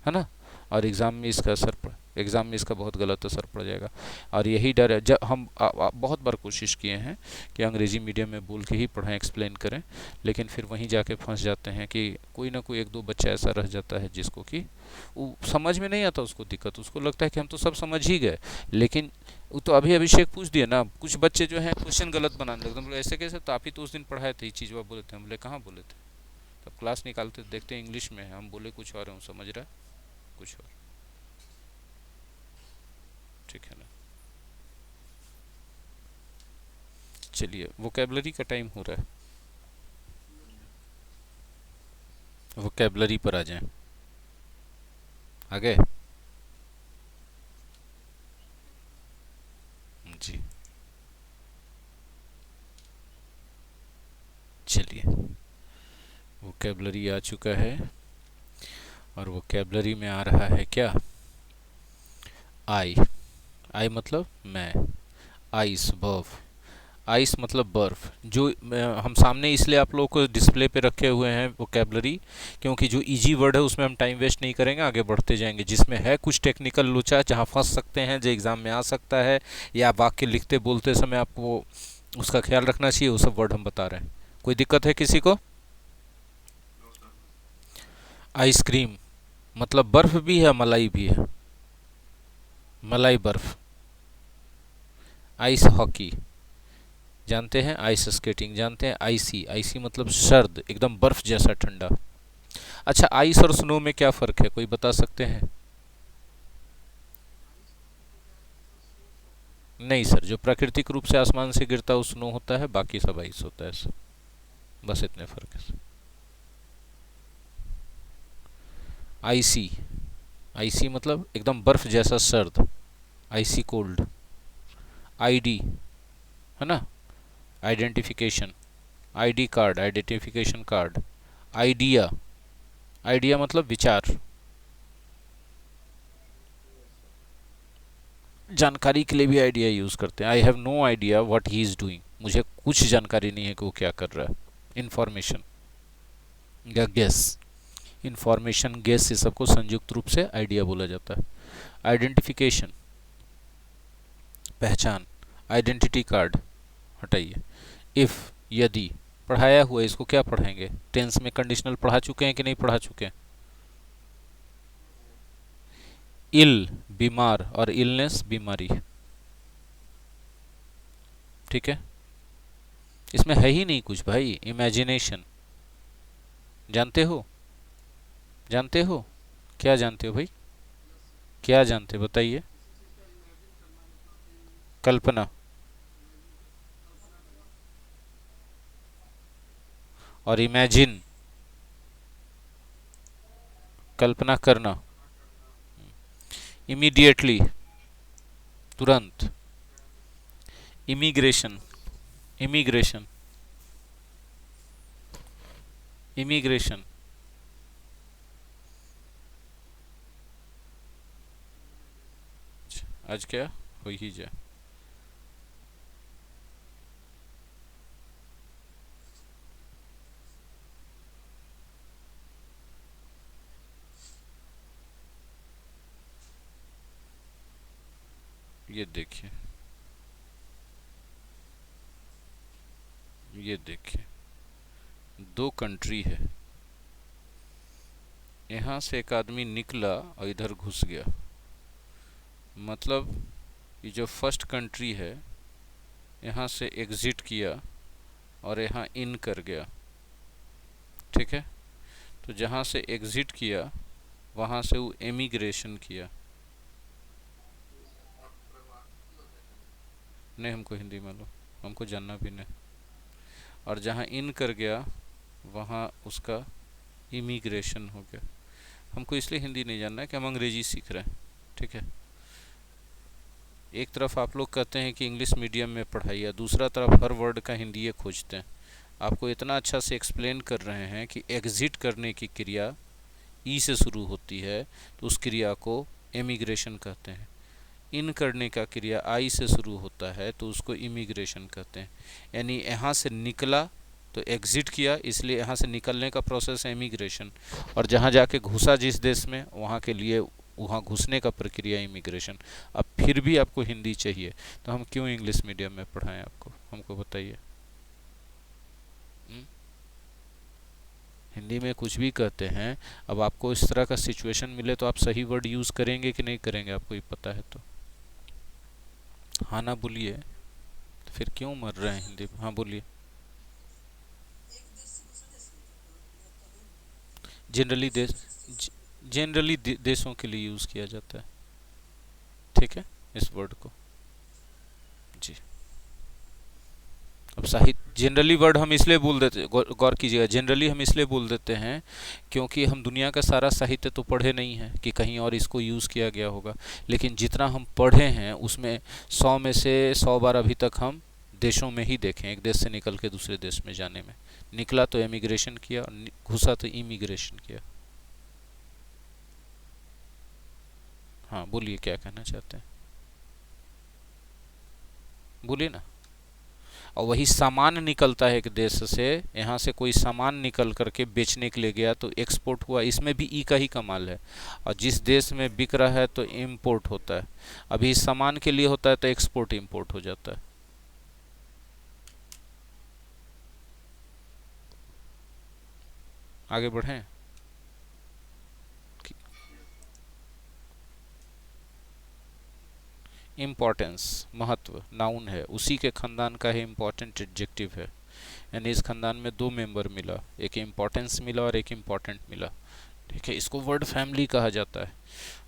है ना। और एग्ज़ाम में इसका बहुत गलत असर पड़ जाएगा। और यही डर है, जब हम बहुत बार कोशिश किए हैं कि अंग्रेज़ी मीडियम में बोल के ही पढ़ाएं, एक्सप्लेन करें, लेकिन फिर वहीं जाके फंस जाते हैं कि कोई ना कोई एक दो बच्चा ऐसा रह जाता है जिसको कि वो समझ में नहीं आता, उसको दिक्कत, उसको लगता है कि हम तो सब समझ ही गए। लेकिन वो तो अभी अभिषेक पूछ दिया ना, कुछ बच्चे जो हैं क्वेश्चन गलत बनाने लगते हैं। बोले ऐसे कैसे, तो आप ही तो उस दिन पढ़ाए थे ये चीज़, वो बोले थे। हम बोले कहाँ बोले थे। तब क्लास निकालते देखते हैं इंग्लिश में है, हम बोले कुछ और है, वो समझ रहा है कुछ और। ठीक है ना। चलिए वोकेबलरी का टाइम हो रहा है, वोकेबलरी पर आ जाएं। आ गए। जी। चलिए वोकेबलरी आ चुका है, और वोकेबलरी में आ रहा है क्या, आई। आई मतलब मैं, आइस वर्ब। आइस मतलब बर्फ। जो हम सामने इसलिए आप लोगों को डिस्प्ले पे रखे हुए हैं वोकेबलरी, क्योंकि जो इजी वर्ड है उसमें हम टाइम वेस्ट नहीं करेंगे, आगे बढ़ते जाएंगे। जिसमें है कुछ टेक्निकल लोचा जहाँ फंस सकते हैं, जो एग्ज़ाम में आ सकता है, या वाक्य लिखते बोलते समय आपको उसका ख्याल रखना चाहिए, वो सब वर्ड हम बता रहे हैं। कोई दिक्कत है किसी को। आइसक्रीम मतलब बर्फ भी है, मलाई भी है, मलाई बर्फ। आइस हॉकी जानते हैं, आइस स्केटिंग जानते हैं। आईसी, आईसी मतलब सर्द, एकदम बर्फ जैसा ठंडा। अच्छा, आइस और स्नो में क्या फ़र्क है, कोई बता सकते हैं। नहीं सर, जो प्राकृतिक रूप से आसमान से गिरता है वो स्नो होता है, बाकी सब आइस होता है सर। बस इतने फ़र्क है सर। आईसी, आईसी मतलब एकदम बर्फ जैसा सर्द, आईसी कोल्ड। आईडी है ना, identification, ID card, identification card. Idea, idea मतलब विचार, जानकारी के लिए भी आइडिया यूज करते हैं। I have no idea what he is doing, मुझे कुछ जानकारी नहीं है कि वो क्या कर रहा है। इंफॉर्मेशन या गेस, इंफॉर्मेशन गेस, ये सबको संयुक्त रूप से आइडिया बोला जाता है। आइडेंटिफिकेशन, पहचान, आइडेंटिटी कार्ड हटाइए। इफ, यदि, पढ़ाया हुआ, इसको क्या पढ़ाएंगे? टेंस में कंडीशनल पढ़ा चुके हैं कि नहीं पढ़ा चुके हैं? इल, बीमार, और इलनेस, बीमारी। ठीक है, इसमें है ही नहीं कुछ भाई। इमेजिनेशन, जानते हो? जानते हो? क्या जानते हो भाई? क्या जानते हो बताइए? कल्पना, और इमेजिन, कल्पना करना। इमीडिएटली, तुरंत। इमिग्रेशन, इमिग्रेशन, इमिग्रेशन, आज क्या हो ही जाए। ये देखिए, ये देखिए, दो कंट्री है, यहाँ से एक आदमी निकला और इधर घुस गया। मतलब ये जो फर्स्ट कंट्री है, यहाँ से एग्जिट किया और यहाँ इन कर गया। ठीक है, तो जहाँ से एग्जिट किया वहाँ से वो एमिग्रेशन किया। नहीं, हमको हिंदी मालूम, हमको जानना भी नहीं। और जहाँ इन कर गया वहाँ उसका इमिग्रेशन हो गया। हमको इसलिए हिंदी नहीं जानना है कि हम अंग्रेजी सीख रहे हैं। ठीक है, एक तरफ आप लोग कहते हैं कि इंग्लिश मीडियम में पढ़ाइए, दूसरा तरफ हर वर्ड का हिंदी ये खोजते हैं। आपको इतना अच्छा से एक्सप्लेन कर रहे हैं कि एग्जिट करने की क्रिया ई से शुरू होती है तो उस क्रिया को एमिग्रेशन कहते हैं। इन करने का क्रिया आई से शुरू होता है तो उसको इमिग्रेशन कहते हैं। यानी यहाँ से निकला तो एग्जिट किया, इसलिए यहाँ से निकलने का प्रोसेस है इमिग्रेशन। और जहाँ जाके घुसा जिस देश में, वहाँ के लिए वहाँ घुसने का प्रक्रिया इमिग्रेशन। अब फिर भी आपको हिंदी चाहिए तो हम क्यों इंग्लिश मीडियम में पढ़ाएं आपको? हमको बताइए। हिंदी में कुछ भी कहते हैं। अब आपको इस तरह का सिचुएशन मिले तो आप सही वर्ड यूज़ करेंगे कि नहीं करेंगे? आपको ये पता है तो हाँ ना बोलिए, तो फिर क्यों मर रहे हैं हिंदी में? हाँ बोलिए। जनरली देश, जनरली देशों के लिए यूज़ किया जाता है। ठीक है, इस वर्ड को। जी, अब साहित्य, जनरली वर्ड हम इसलिए बोल देते, गौर कीजिएगा, जनरली हम इसलिए बोल देते हैं क्योंकि हम दुनिया का सारा साहित्य तो पढ़े नहीं हैं कि कहीं और इसको यूज़ किया गया होगा। लेकिन जितना हम पढ़े हैं उसमें 100 में से 100 बार अभी तक हम देशों में ही देखें, एक देश से निकल के दूसरे देश में जाने में। निकला तो एमिग्रेशन किया और घुसा तो इमिग्रेशन किया। हाँ बोलिए, क्या कहना चाहते हैं? बोलिए ना। और वही सामान निकलता है एक देश से, यहाँ से कोई सामान निकल करके बेचने के लिए गया तो एक्सपोर्ट हुआ, इसमें भी ई का ही कमाल है। और जिस देश में बिक रहा है तो इम्पोर्ट होता है। अभी सामान के लिए होता है तो एक्सपोर्ट इम्पोर्ट हो जाता है। आगे बढ़ें। इम्पोर्टेंस, महत्व, नाउन है, उसी के खानदान का है, इम्पोर्टेंट एडजेक्टिव है। यानी इस खानदान में दो मेंबर मिला, एक इम्पोर्टेंस मिला और एक इम्पोर्टेंट मिला। ठीक है, इसको वर्ड फैमिली कहा जाता है।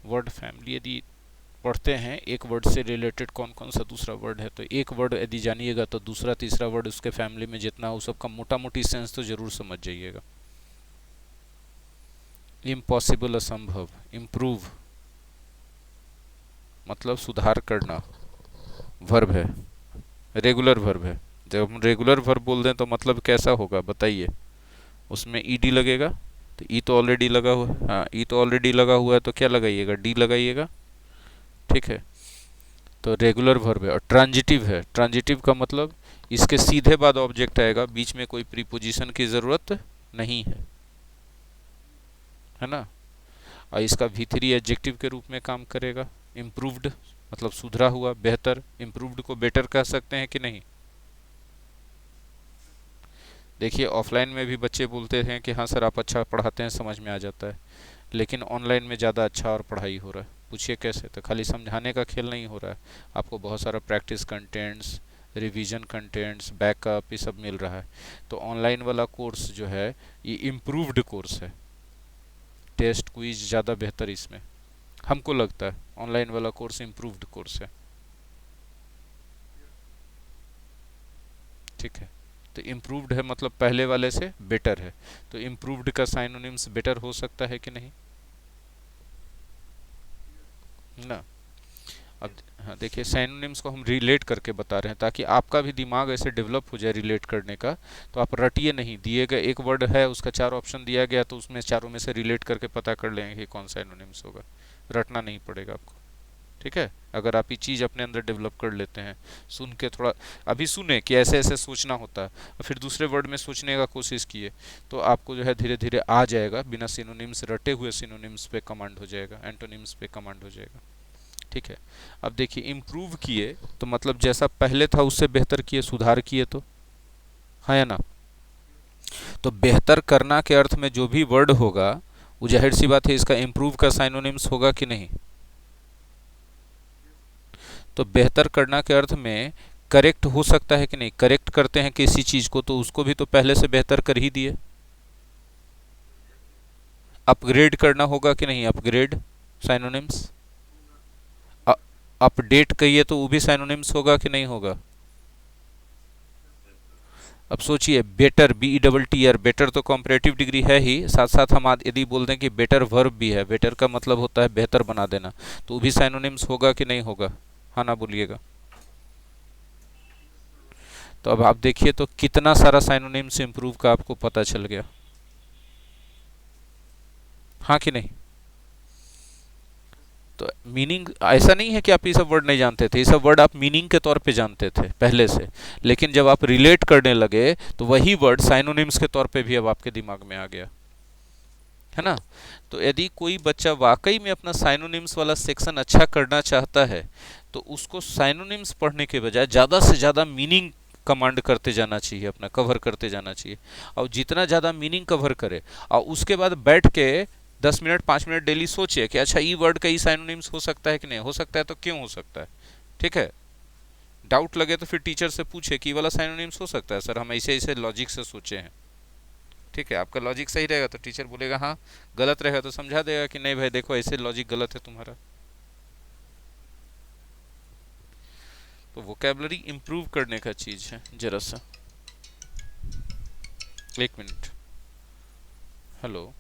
वर्ड फैमिली यदि पढ़ते हैं, एक वर्ड से रिलेटेड कौन कौन सा दूसरा वर्ड है, तो एक वर्ड यदि जानिएगा तो दूसरा तीसरा वर्ड उसके फैमिली में जितना हो सबका मोटा मोटी सेंस तो जरूर समझ जाइएगा। इम्पॉसिबल, असंभव। इम्प्रूव मतलब सुधार करना, वर्ब है, रेगुलर वर्ब है। जब हम रेगुलर वर्ब बोल दें तो मतलब कैसा होगा बताइए, उसमें ईडी लगेगा। तो ई तो ऑलरेडी लगा हुआ है, हाँ ई तो ऑलरेडी लगा हुआ है, तो क्या लगाइएगा, डी लगाइएगा। ठीक है, तो रेगुलर वर्ब है और ट्रांजिटिव है। ट्रांजिटिव का मतलब इसके सीधे बाद ऑब्जेक्ट आएगा, बीच में कोई प्रीपोजिशन की जरूरत नहीं है ना। और इसका V3 एडजेक्टिव के रूप में काम करेगा। इम्प्रूव्ड मतलब सुधरा हुआ, बेहतर। इम्प्रूव्ड को बेटर कह सकते हैं कि नहीं। देखिए ऑफलाइन में भी बच्चे बोलते हैं कि हाँ सर आप अच्छा पढ़ाते हैं, समझ में आ जाता है, लेकिन ऑनलाइन में ज़्यादा अच्छा और पढ़ाई हो रहा है। पूछिए कैसे, तो खाली समझाने का खेल नहीं हो रहा है, आपको बहुत सारा practice contents, revision contents, backup, ये सब मिल रहा है। तो ऑनलाइन वाला कोर्स जो है ये इम्प्रूव्ड कोर्स है, टेस्ट क्विज ज़्यादा बेहतर इसमें हमको लगता है। ऑनलाइन वाला कोर्स इम्प्रूव्ड कोर्स है। ठीक है, तो इम्प्रूव्ड है मतलब पहले वाले से बेटर है। तो इम्प्रूव्ड का साइनोनिम्स बेटर हो सकता है कि नहीं ना। अब हाँ देखिए, साइनोनिम्स को हम रिलेट करके बता रहे हैं ताकि आपका भी दिमाग ऐसे डेवलप हो जाए रिलेट करने का। तो आप रटिए नहीं, दिए गए एक वर्ड है उसका चार ऑप्शन दिया गया तो उसमें चारों में से रिलेट करके पता कर लेंगे कि कौन साइनोनिम्स होगा। रटना नहीं पड़ेगा आपको। ठीक है, अगर आप ये चीज़ अपने अंदर डेवलप कर लेते हैं, सुन के थोड़ा अभी सुने कि ऐसे ऐसे सोचना होता है और फिर दूसरे वर्ड में सोचने का कोशिश किए, तो आपको जो है धीरे धीरे आ जाएगा। बिना सिनोनिम्स रटे हुए सिनोनिम्स पे कमांड हो जाएगा, एंटोनिम्स पे कमांड हो जाएगा। ठीक है, अब देखिए इम्प्रूव किए तो मतलब जैसा पहले था उससे बेहतर किए, सुधार किए, तो हाँ या ना। तो बेहतर करना के अर्थ में जो भी वर्ड होगा वो जाहिर सी बात है इसका इम्प्रूव का साइनोनिम्स होगा कि नहीं। तो बेहतर करना के अर्थ में करेक्ट हो सकता है कि नहीं। करेक्ट करते हैं किसी चीज को तो उसको भी तो पहले से बेहतर कर ही दिए। अपग्रेड करना होगा कि नहीं, अपग्रेड साइनोनिम्स। अपडेट कहिए तो वो भी साइनोनिम्स होगा कि नहीं होगा। अब सोचिए बेटर, BETTR, बेटर तो कॉम्परेटिव डिग्री है ही, साथ साथ हम यदि बोल दें कि बेटर वर्ब भी है, बेटर का मतलब होता है बेहतर बना देना, तो वो भी साइनोनिम्स होगा कि नहीं होगा। हाँ ना बोलिएगा। तो अब आप देखिए तो कितना सारा साइनोनिम्स इंप्रूव का आपको पता चल गया। हाँ कि नहीं। तो मीनिंग ऐसा नहीं है कि आप ये सब वर्ड नहीं जानते थे, ये सब वर्ड आप मीनिंग के तौर पे जानते थे पहले से, लेकिन जब आप रिलेट करने लगे तो वही वर्ड साइनोनिम्स के तौर पे भी अब आपके दिमाग में आ गया, है ना। तो यदि कोई बच्चा वाकई में अपना साइनोनिम्स वाला सेक्शन अच्छा करना चाहता है तो उसको साइनोनिम्स पढ़ने के बजाय ज़्यादा से ज़्यादा मीनिंग कमांड करते जाना चाहिए, अपना कवर करते जाना चाहिए। और जितना ज़्यादा मीनिंग कवर करे और उसके बाद बैठ के 10 मिनट 5 मिनट डेली सोचिए कि अच्छा ई वर्ड का ई साइनोनिम्स हो सकता है कि नहीं हो सकता है, तो क्यों हो सकता है। ठीक है, डाउट लगे तो फिर टीचर से पूछे कि वाला साइनोनिम्स हो सकता है सर, हम ऐसे ऐसे लॉजिक से सोचे हैं। ठीक है, आपका लॉजिक सही रहेगा तो टीचर बोलेगा हाँ, गलत रहेगा तो समझा देगा कि नहीं भाई देखो ऐसे लॉजिक गलत है तुम्हारा। तो वोकेबलरी इंप्रूव करने का चीज है जरा सा। एक मिनट। हेलो,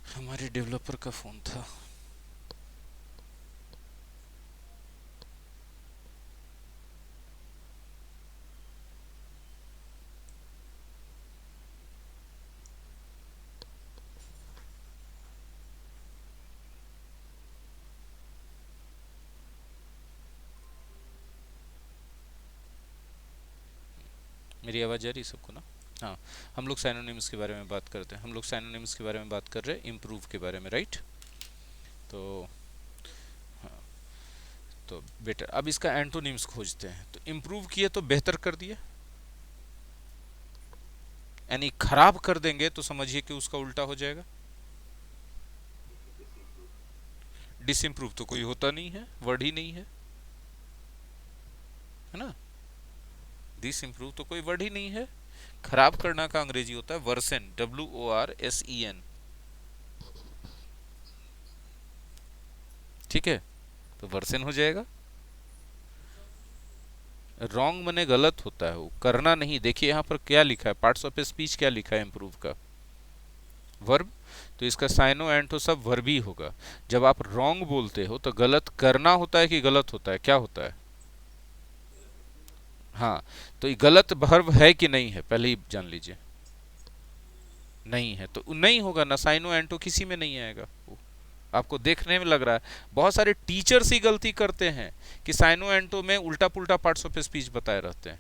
हमारे डेवलपर का फोन था। मेरी आवाज़ आ रही सबको ना। हाँ, हम लोग साइनोनिम्स के बारे में बात करते हैं, हम लोग साइनोनिम्स के बारे में बात कर रहे हैं, इम्प्रूव के बारे में, राइट। तो हाँ, तो बेटर, अब इसका एंटोनिम्स खोजते हैं। तो इम्प्रूव किए तो बेहतर कर दिए, यानी खराब कर देंगे तो समझिए कि उसका उल्टा हो जाएगा। डिसइम्प्रूव तो कोई होता नहीं है, वर्ड ही नहीं है ना। डिसइम्प्रूव तो कोई वर्ड ही नहीं है। खराब करना का अंग्रेजी होता है वर्सन, WORSEN। ठीक है, तो वर्सन हो जाएगा। रॉन्ग मने गलत होता है, वो करना नहीं। देखिए यहाँ पर क्या लिखा है, पार्ट्स ऑफ स्पीच क्या लिखा है इम्प्रूव का, वर्ब। तो इसका साइनो एंटो सब वर्ब ही होगा। जब आप रॉन्ग बोलते हो तो गलत करना होता है कि गलत होता है, क्या होता है। हाँ, तो ये गलत वर्ब है कि नहीं है पहले ही जान लीजिए। नहीं है तो नहीं होगा ना, साइनो एंटो किसी में नहीं आएगा वो। आपको देखने में लग रहा है बहुत सारे टीचर्स ही गलती करते हैं कि साइनो एंटो में उल्टा पुल्टा पार्ट्स ऑफ स्पीच बताए रहते हैं।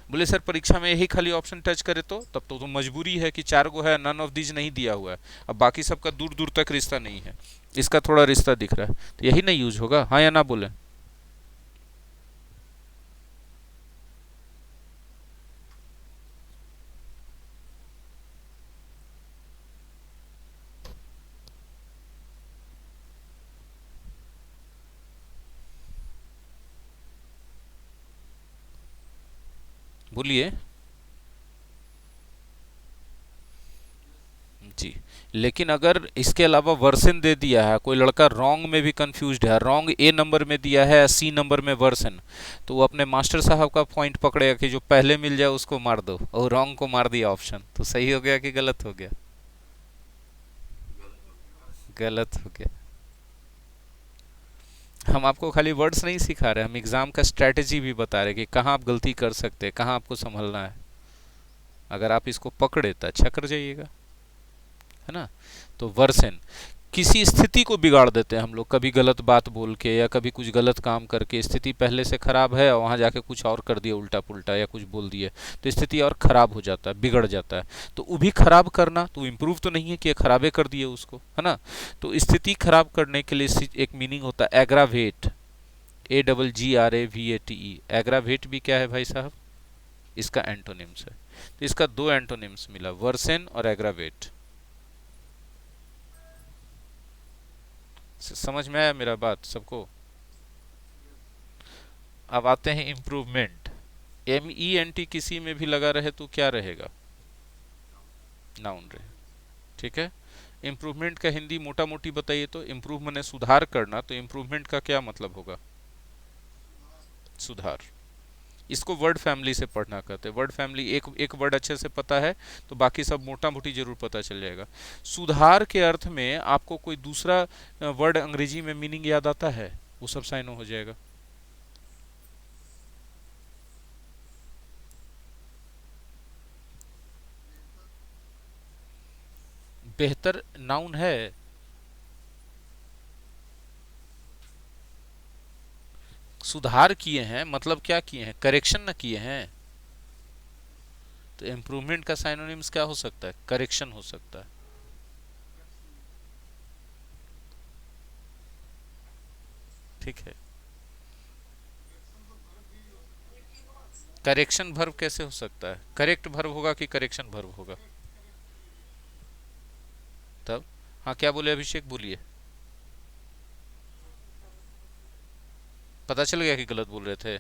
बोले सर परीक्षा में यही खाली ऑप्शन टच करे तो तब तो मजबूरी है कि चार गो है, नन ऑफ दीज नहीं दिया हुआ है, अब बाकी सबका दूर दूर तक रिश्ता नहीं है, इसका थोड़ा रिश्ता दिख रहा है, तो यही नहीं यूज होगा, हाँ या ना बोले। बोलिए। जी, लेकिन अगर इसके अलावा वर्सन दे दिया है, कोई लड़का रॉन्ग में भी कंफ्यूज्ड है, रॉन्ग ए नंबर में दिया है, सी नंबर में वर्सन, तो वो अपने मास्टर साहब का पॉइंट पकड़ेगा कि जो पहले मिल जाए उसको मार दो, और रॉन्ग को मार दिया ऑप्शन, तो सही हो गया कि गलत हो गया? गलत हो गया। हम आपको खाली वर्ड्स नहीं सिखा रहे, हम एग्जाम का स्ट्रेटेजी भी बता रहे कि कहाँ आप गलती कर सकते हैं, कहाँ आपको संभलना है। अगर आप इसको पकड़े तो अच्छा कर जाइएगा, है ना। तो वर्सन किसी स्थिति को बिगाड़ देते हैं हम लोग, कभी गलत बात बोल के या कभी कुछ गलत काम करके, स्थिति पहले से खराब है और वहां जाके कुछ और कर दिया उल्टा पुल्टा या कुछ बोल दिए, तो स्थिति और खराब हो जाता है, बिगड़ जाता है। तो वो भी खराब करना तो इम्प्रूव तो नहीं है कि खराबे कर दिए उसको, है ना। तो स्थिति खराब करने के लिए एक मीनिंग होता है एग्रावेट, AGGRAVATE। एग्रावेट भी क्या है भाई साहब? इसका एंटोनिम्स है। तो इसका दो एंटोनिम्स मिला, वर्सेन और एग्रावेट। समझ में आया मेरा बात सबको? अब आते हैं इम्प्रूवमेंट। MENT किसी में भी लगा रहे तो क्या रहेगा? नाउन रहे। ठीक है। इम्प्रूवमेंट का हिंदी मोटा मोटी बताइए तो, इम्प्रूव मैंने सुधार करना, तो इम्प्रूवमेंट का क्या मतलब होगा? सुधार। इसको वर्ड फैमिली से पढ़ना कहते हैं। वर्ड फैमिली एक एक वर्ड अच्छे से पता है तो बाकी सब मोटा मोटी जरूर पता चल जाएगा। सुधार के अर्थ में आपको कोई दूसरा वर्ड अंग्रेजी में मीनिंग याद आता है, वो सब साइनो हो जाएगा। बेहतर नाउन है। सुधार किए हैं मतलब क्या किए हैं? करेक्शन ना किए हैं। तो इम्प्रूवमेंट का साइनोनिम्स क्या हो सकता है? करेक्शन हो सकता है। ठीक है। करेक्शन वर्ब कैसे हो सकता है? करेक्ट वर्ब होगा कि करेक्शन वर्ब होगा? तब हाँ, क्या बोले अभिषेक, बोलिए। पता चल गया कि गलत बोल रहे थे?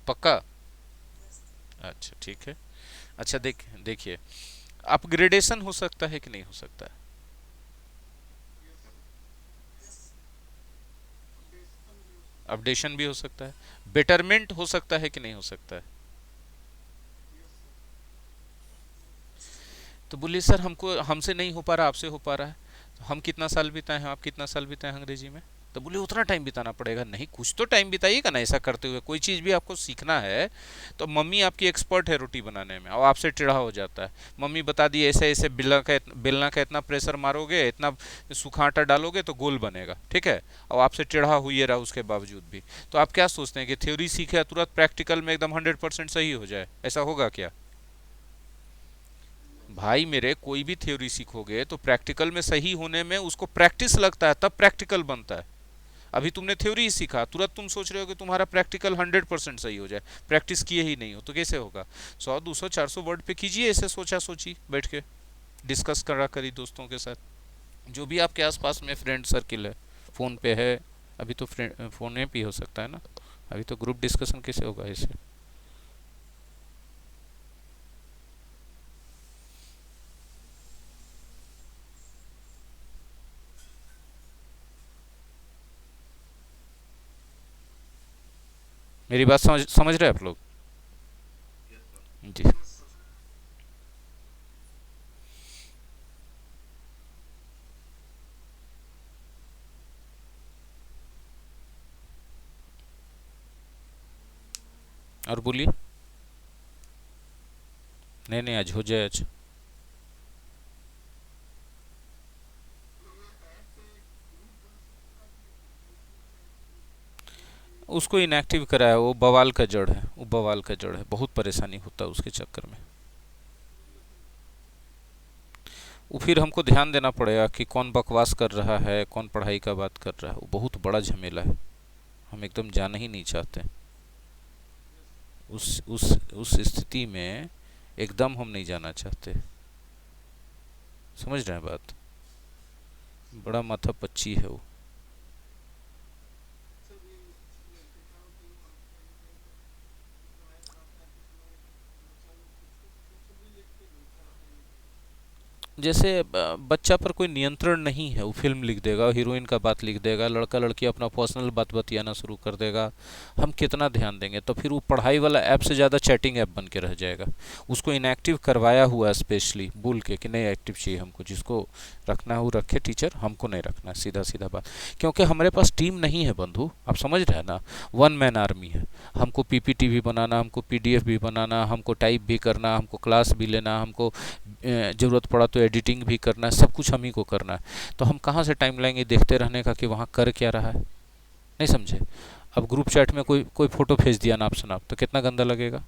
पक्का? अच्छा ठीक है। अच्छा देखिए, अपग्रेडेशन हो सकता है कि नहीं हो सकता है? अपडेशन भी हो सकता है। बेटरमेंट हो सकता है कि नहीं हो सकता है? तो बोलिए सर हमको, हमसे नहीं हो पा रहा, आपसे हो पा रहा है। तो हम कितना साल बिताए हैं, आप कितना साल बिताए हैं अंग्रेजी में? तो बोले उतना टाइम बिताना पड़ेगा, नहीं कुछ तो टाइम बिताइएगा ना ऐसा करते हुए, कोई चीज़ भी आपको सीखना है। तो मम्मी आपकी एक्सपर्ट है रोटी बनाने में और आपसे टेढ़ा हो जाता है, मम्मी बता दी ऐसे ऐसे बेलना का इतना प्रेशर मारोगे, इतना सूखा आटा डालोगे तो गोल बनेगा, ठीक है, और आपसे टेढ़ा हुई रहा उसके बावजूद भी। तो आप क्या सोचते हैं कि थ्योरी सीखे तुरंत प्रैक्टिकल में एकदम 100% सही हो जाए? ऐसा होगा क्या? भाई मेरे, कोई भी थ्योरी सीखोगे तो प्रैक्टिकल में सही होने में उसको प्रैक्टिस लगता है, तब प्रैक्टिकल बनता है। अभी तुमने थ्योरी ही सीखा, तुरंत तुम सोच रहे हो कि तुम्हारा प्रैक्टिकल 100% सही हो जाए, प्रैक्टिस किए ही नहीं हो तो कैसे होगा? 100 200 400 वर्ड पे कीजिए ऐसे सोचा सोची बैठ के, डिस्कस करा करी दोस्तों के साथ, जो भी आपके आसपास में फ्रेंड सर्किल है। फ़ोन पे है, अभी तो फ्रेंड फ़ोन में भी हो सकता है ना, अभी तो ग्रुप डिस्कशन कैसे होगा ऐसे? मेरी बात समझ समझ रहे हैं आप लोग? जी। और बोलिए। नहीं नहीं, आज हो जाए आज। उसको इनएक्टिव कराया, वो बवाल का जड़ है, वो बवाल का जड़ है, बहुत परेशानी होता है उसके चक्कर में। वो फिर हमको ध्यान देना पड़ेगा कि कौन बकवास कर रहा है, कौन पढ़ाई का बात कर रहा है, वो बहुत बड़ा झमेला है। हम एकदम जाना ही नहीं चाहते उस स्थिति में, एकदम हम नहीं जाना चाहते। समझ रहे हैं बात? बड़ा माथा पच्ची है वो। जैसे बच्चा पर कोई नियंत्रण नहीं है, वो फिल्म लिख देगा, हीरोइन का बात लिख देगा, लड़का लड़की अपना पर्सनल बात बतियाना शुरू कर देगा। हम कितना ध्यान देंगे? तो फिर वो पढ़ाई वाला ऐप से ज़्यादा चैटिंग ऐप बन के रह जाएगा। उसको इनएक्टिव करवाया हुआ है स्पेशली बोल के, कि नहीं एक्टिव चाहिए हमको, जिसको रखना है वो रखे टीचर, हमको नहीं रखना, सीधा सीधा बात। क्योंकि हमारे पास टीम नहीं है बंधु, आप समझ रहे हैं ना। वन मैन आर्मी है। हमको पीपीटी भी बनाना, हमको पीडीएफ भी बनाना, हमको टाइप भी करना, हमको क्लास भी लेना, हमको ज़रूरत पड़ा तो एडिटिंग भी करना है, सब कुछ हम ही को करना है। तो हम कहाँ से टाइम लाएंगे देखते रहने का कि वहाँ कर क्या रहा है? नहीं समझे? अब ग्रुप चैट में कोई कोई फोटो भेज दिया नाप शनाप, तो कितना गंदा लगेगा,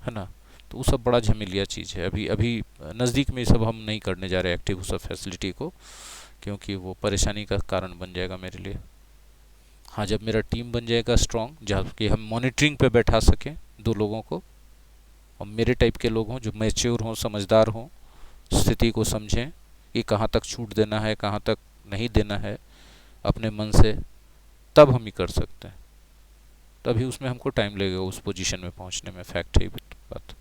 है ना। तो वो सब बड़ा झमेलिया चीज़ है। अभी अभी नज़दीक में ये सब हम नहीं करने जा रहे एक्टिव, उस सब फैसिलिटी को, क्योंकि वो परेशानी का कारण बन जाएगा मेरे लिए। हाँ, जब मेरा टीम बन जाएगा स्ट्रांग, जहाँ कि हम मॉनिटरिंग पे बैठा सकें दो लोगों को, और मेरे टाइप के लोग हों जो मैच्योर हों, समझदार हों, स्थिति को समझें कि कहाँ तक छूट देना है, कहाँ तक नहीं देना है अपने मन से, तब हम ही कर सकते हैं। तभी उसमें हमको टाइम लगेगा उस पोजीशन में पहुंचने में, फैक्ट है ये बात।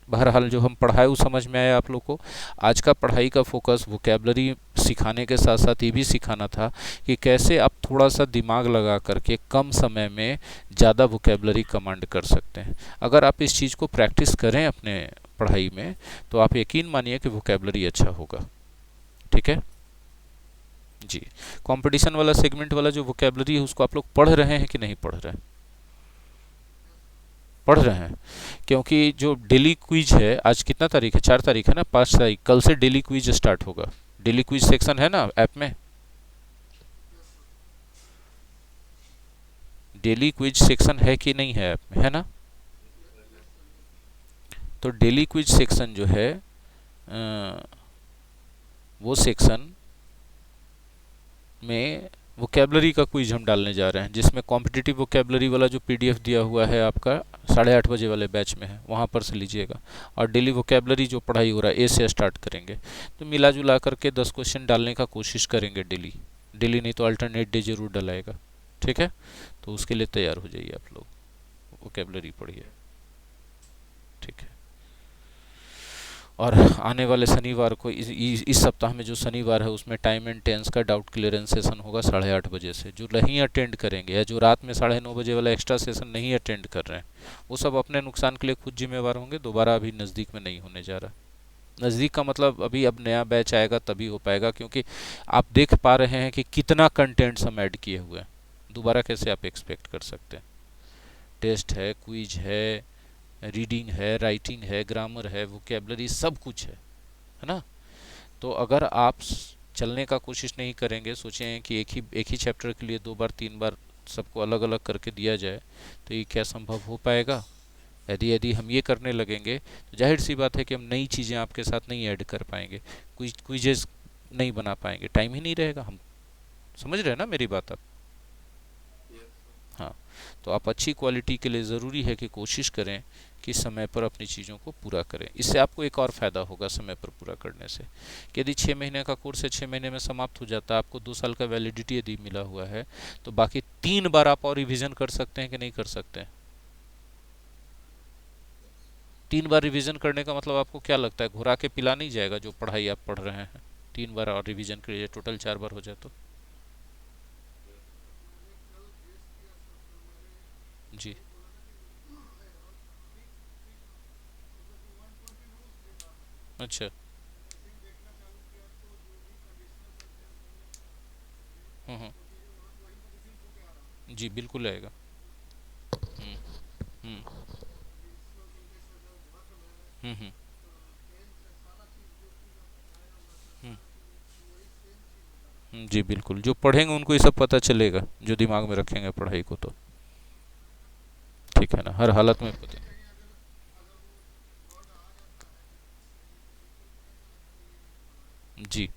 बहरहाल जो हम पढ़ाए वो समझ में आया आप लोग को। आज का पढ़ाई का फोकस वोकेबलरी सिखाने के साथ साथ ये भी सिखाना था कि कैसे आप थोड़ा सा दिमाग लगा करके कम समय में ज़्यादा वोकेबलरी कमांड कर सकते हैं। अगर आप इस चीज़ को प्रैक्टिस करें अपने पढ़ाई में, तो आप यकीन मानिए कि वोकेबलरी अच्छा होगा। ठीक है जी। कंपटीशन वाला सेगमेंट वाला जो वोकेबलरी है, उसको आप लोग पढ़ रहे हैं कि नहीं पढ़ रहे हैं? पढ़ रहे हैं। क्योंकि जो डेली क्विज है, आज कितना तारीख है? 4 तारीख है ना, 5 तारीख, कल से डेली क्विज स्टार्ट होगा। डेली क्विज सेक्शन है ना ऐप में? डेली क्विज सेक्शन है कि नहीं है ऐप में, है ना? तो डेली क्विज सेक्शन जो है, वो सेक्शन में वोकेबलरी का क्विज हम डालने जा रहे हैं, जिसमें कॉम्पिटिटिव वोकेबलरी वाला जो पीडीएफ दिया हुआ है आपका 8:30 बजे वाले बैच में है, वहाँ पर से लीजिएगा। और डेली वोकेबलरी जो पढ़ाई हो रहा है, ए से स्टार्ट करेंगे। तो मिला जुला करके 10 क्वेश्चन डालने का कोशिश करेंगे डेली। डेली नहीं तो अल्टरनेट डे जरूर डलाएगा। ठीक है, तो उसके लिए तैयार हो जाइए आप लोग, वोकेबलरी पढ़िए। ठीक है। और आने वाले शनिवार को, इस सप्ताह में जो शनिवार है, उसमें टाइम एंड टेंस का डाउट क्लियरेंस सेशन होगा 8:30 बजे से। जो नहीं अटेंड करेंगे या जो रात में 9:30 बजे वाला एक्स्ट्रा सेशन नहीं अटेंड कर रहे हैं, वो सब अपने नुकसान के लिए खुद जिम्मेवार होंगे। दोबारा अभी नज़दीक में नहीं होने जा रहा। नज़दीक का मतलब अभी, अब नया बैच आएगा तभी हो पाएगा, क्योंकि आप देख पा रहे हैं कि कितना कंटेंट्स हम ऐड किए हुए हैं। दोबारा कैसे आप एक्सपेक्ट कर सकते हैं? टेस्ट है, क्विज है, रीडिंग है, राइटिंग है, ग्रामर है, वोकेबलरी, सब कुछ है ना। तो अगर आप चलने का कोशिश नहीं करेंगे, सोचें कि एक ही चैप्टर के लिए 2 बार 3 बार सबको अलग अलग करके दिया जाए, तो ये क्या संभव हो पाएगा? यदि यदि हम ये करने लगेंगे, तो जाहिर सी बात है कि हम नई चीज़ें आपके साथ नहीं ऐड कर पाएंगे, क्विजेज नहीं बना पाएंगे, टाइम ही नहीं रहेगा। हम समझ रहे हैं ना मेरी बात आप? हाँ। तो आप अच्छी क्वालिटी के लिए ज़रूरी है कि कोशिश करें कि समय पर अपनी चीज़ों को पूरा करें। इससे आपको एक और फ़ायदा होगा समय पर पूरा करने से, कि यदि 6 महीने का कोर्स है, 6 महीने में समाप्त हो जाता है, आपको 2 साल का वैलिडिटी यदि मिला हुआ है, तो बाकी 3 बार आप और रिवीजन कर सकते हैं कि नहीं कर सकते हैं? 3 बार रिवीजन करने का मतलब आपको क्या लगता है, घुरा के पिला नहीं जाएगा जो पढ़ाई आप पढ़ रहे हैं? 3 बार और रिवीजन के लिए टोटल 4 बार हो जाए तो? जी। अच्छा। हम्म। जी बिल्कुल आएगा। हम्म हम्म हम्म जी बिल्कुल, जो पढ़ेंगे उनको ये सब पता चलेगा, जो दिमाग में रखेंगे पढ़ाई को तो। ठीक है ना, हर हालत में पता। जी,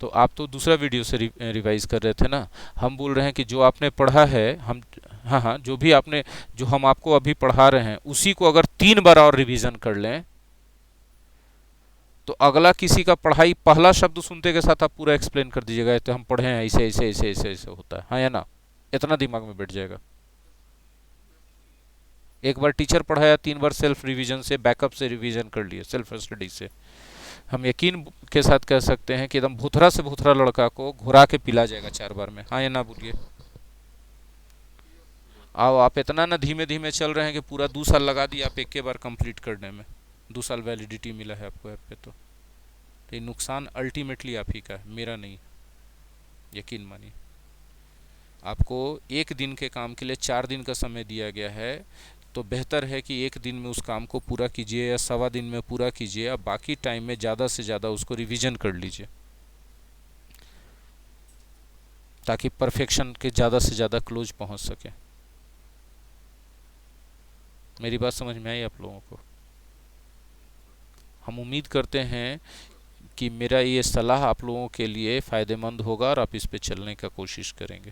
तो आप तो दूसरा वीडियो से रिवाइज कर रहे थे ना। हम बोल रहे हैं कि जो आपने पढ़ा है, हम, हाँ हाँ, जो भी आपने, जो हम आपको अभी पढ़ा रहे हैं उसी को अगर 3 बार और रिवीजन कर लें, तो अगला किसी का पढ़ाई पहला शब्द सुनते के साथ आप पूरा एक्सप्लेन कर दीजिएगा, तो हम पढ़े हैं ऐसे ऐसे ऐसे ऐसे ऐसे होता है, हाँ या ना, इतना दिमाग में बैठ जाएगा। एक बार टीचर पढ़ाया, 3 बार सेल्फ रिवीजन से, बैकअप से रिवीजन कर लिए, सेल्फ स्टडी से। हम यकीन के साथ कह सकते हैं कि एकदम भुथरा से भुथरा लड़का को घुरा के पिला जाएगा 4 बार में, हाँ या ना बोलिए। आओ, आप इतना ना धीमे धीमे चल रहे हैं कि पूरा 2 साल लगा दिया आप एक के बार कंप्लीट करने में। 2 साल वैलिडिटी मिला है आपको ऐप पे, तो ये नुकसान अल्टीमेटली आप ही का है, मेरा नहीं। यकीन मानिए, आपको एक दिन के काम के लिए 4 दिन का समय दिया गया है, तो बेहतर है कि एक दिन में उस काम को पूरा कीजिए, या सवा दिन में पूरा कीजिए, या बाकी टाइम में ज़्यादा से ज़्यादा उसको रिवीजन कर लीजिए, ताकि परफेक्शन के ज़्यादा से ज़्यादा क्लोज पहुंच सके। मेरी बात समझ में आई आप लोगों को? हम उम्मीद करते हैं कि मेरा ये सलाह आप लोगों के लिए फ़ायदेमंद होगा और आप इस पे चलने का कोशिश करेंगे।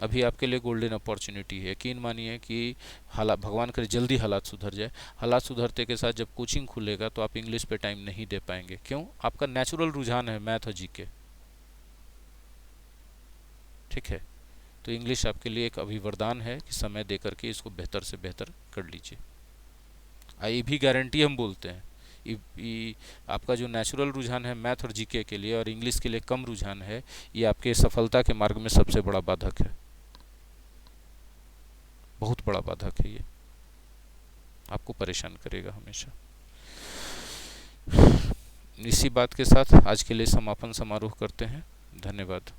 अभी आपके लिए गोल्डन अपॉर्चुनिटी है, यकीन मानिए कि हालात, भगवान करे जल्दी हालात सुधर जाए। हालात सुधरते के साथ जब कोचिंग खुलेगा तो आप इंग्लिश पे टाइम नहीं दे पाएंगे, क्यों? आपका नेचुरल रुझान है मैथ और जीके। ठीक है, तो इंग्लिश आपके लिए एक अभी वरदान है कि समय दे करके इसको बेहतर से बेहतर कर लीजिए। ये भी गारंटी हम बोलते हैं, आपका जो नेचुरल रुझान है मैथ और जीके के लिए, और इंग्लिश के लिए कम रुझान है, ये आपके सफलता के मार्ग में सबसे बड़ा बाधक है, बहुत बड़ा बाधक है ये, आपको परेशान करेगा हमेशा। इसी बात के साथ आज के लिए समापन समारोह करते हैं। धन्यवाद।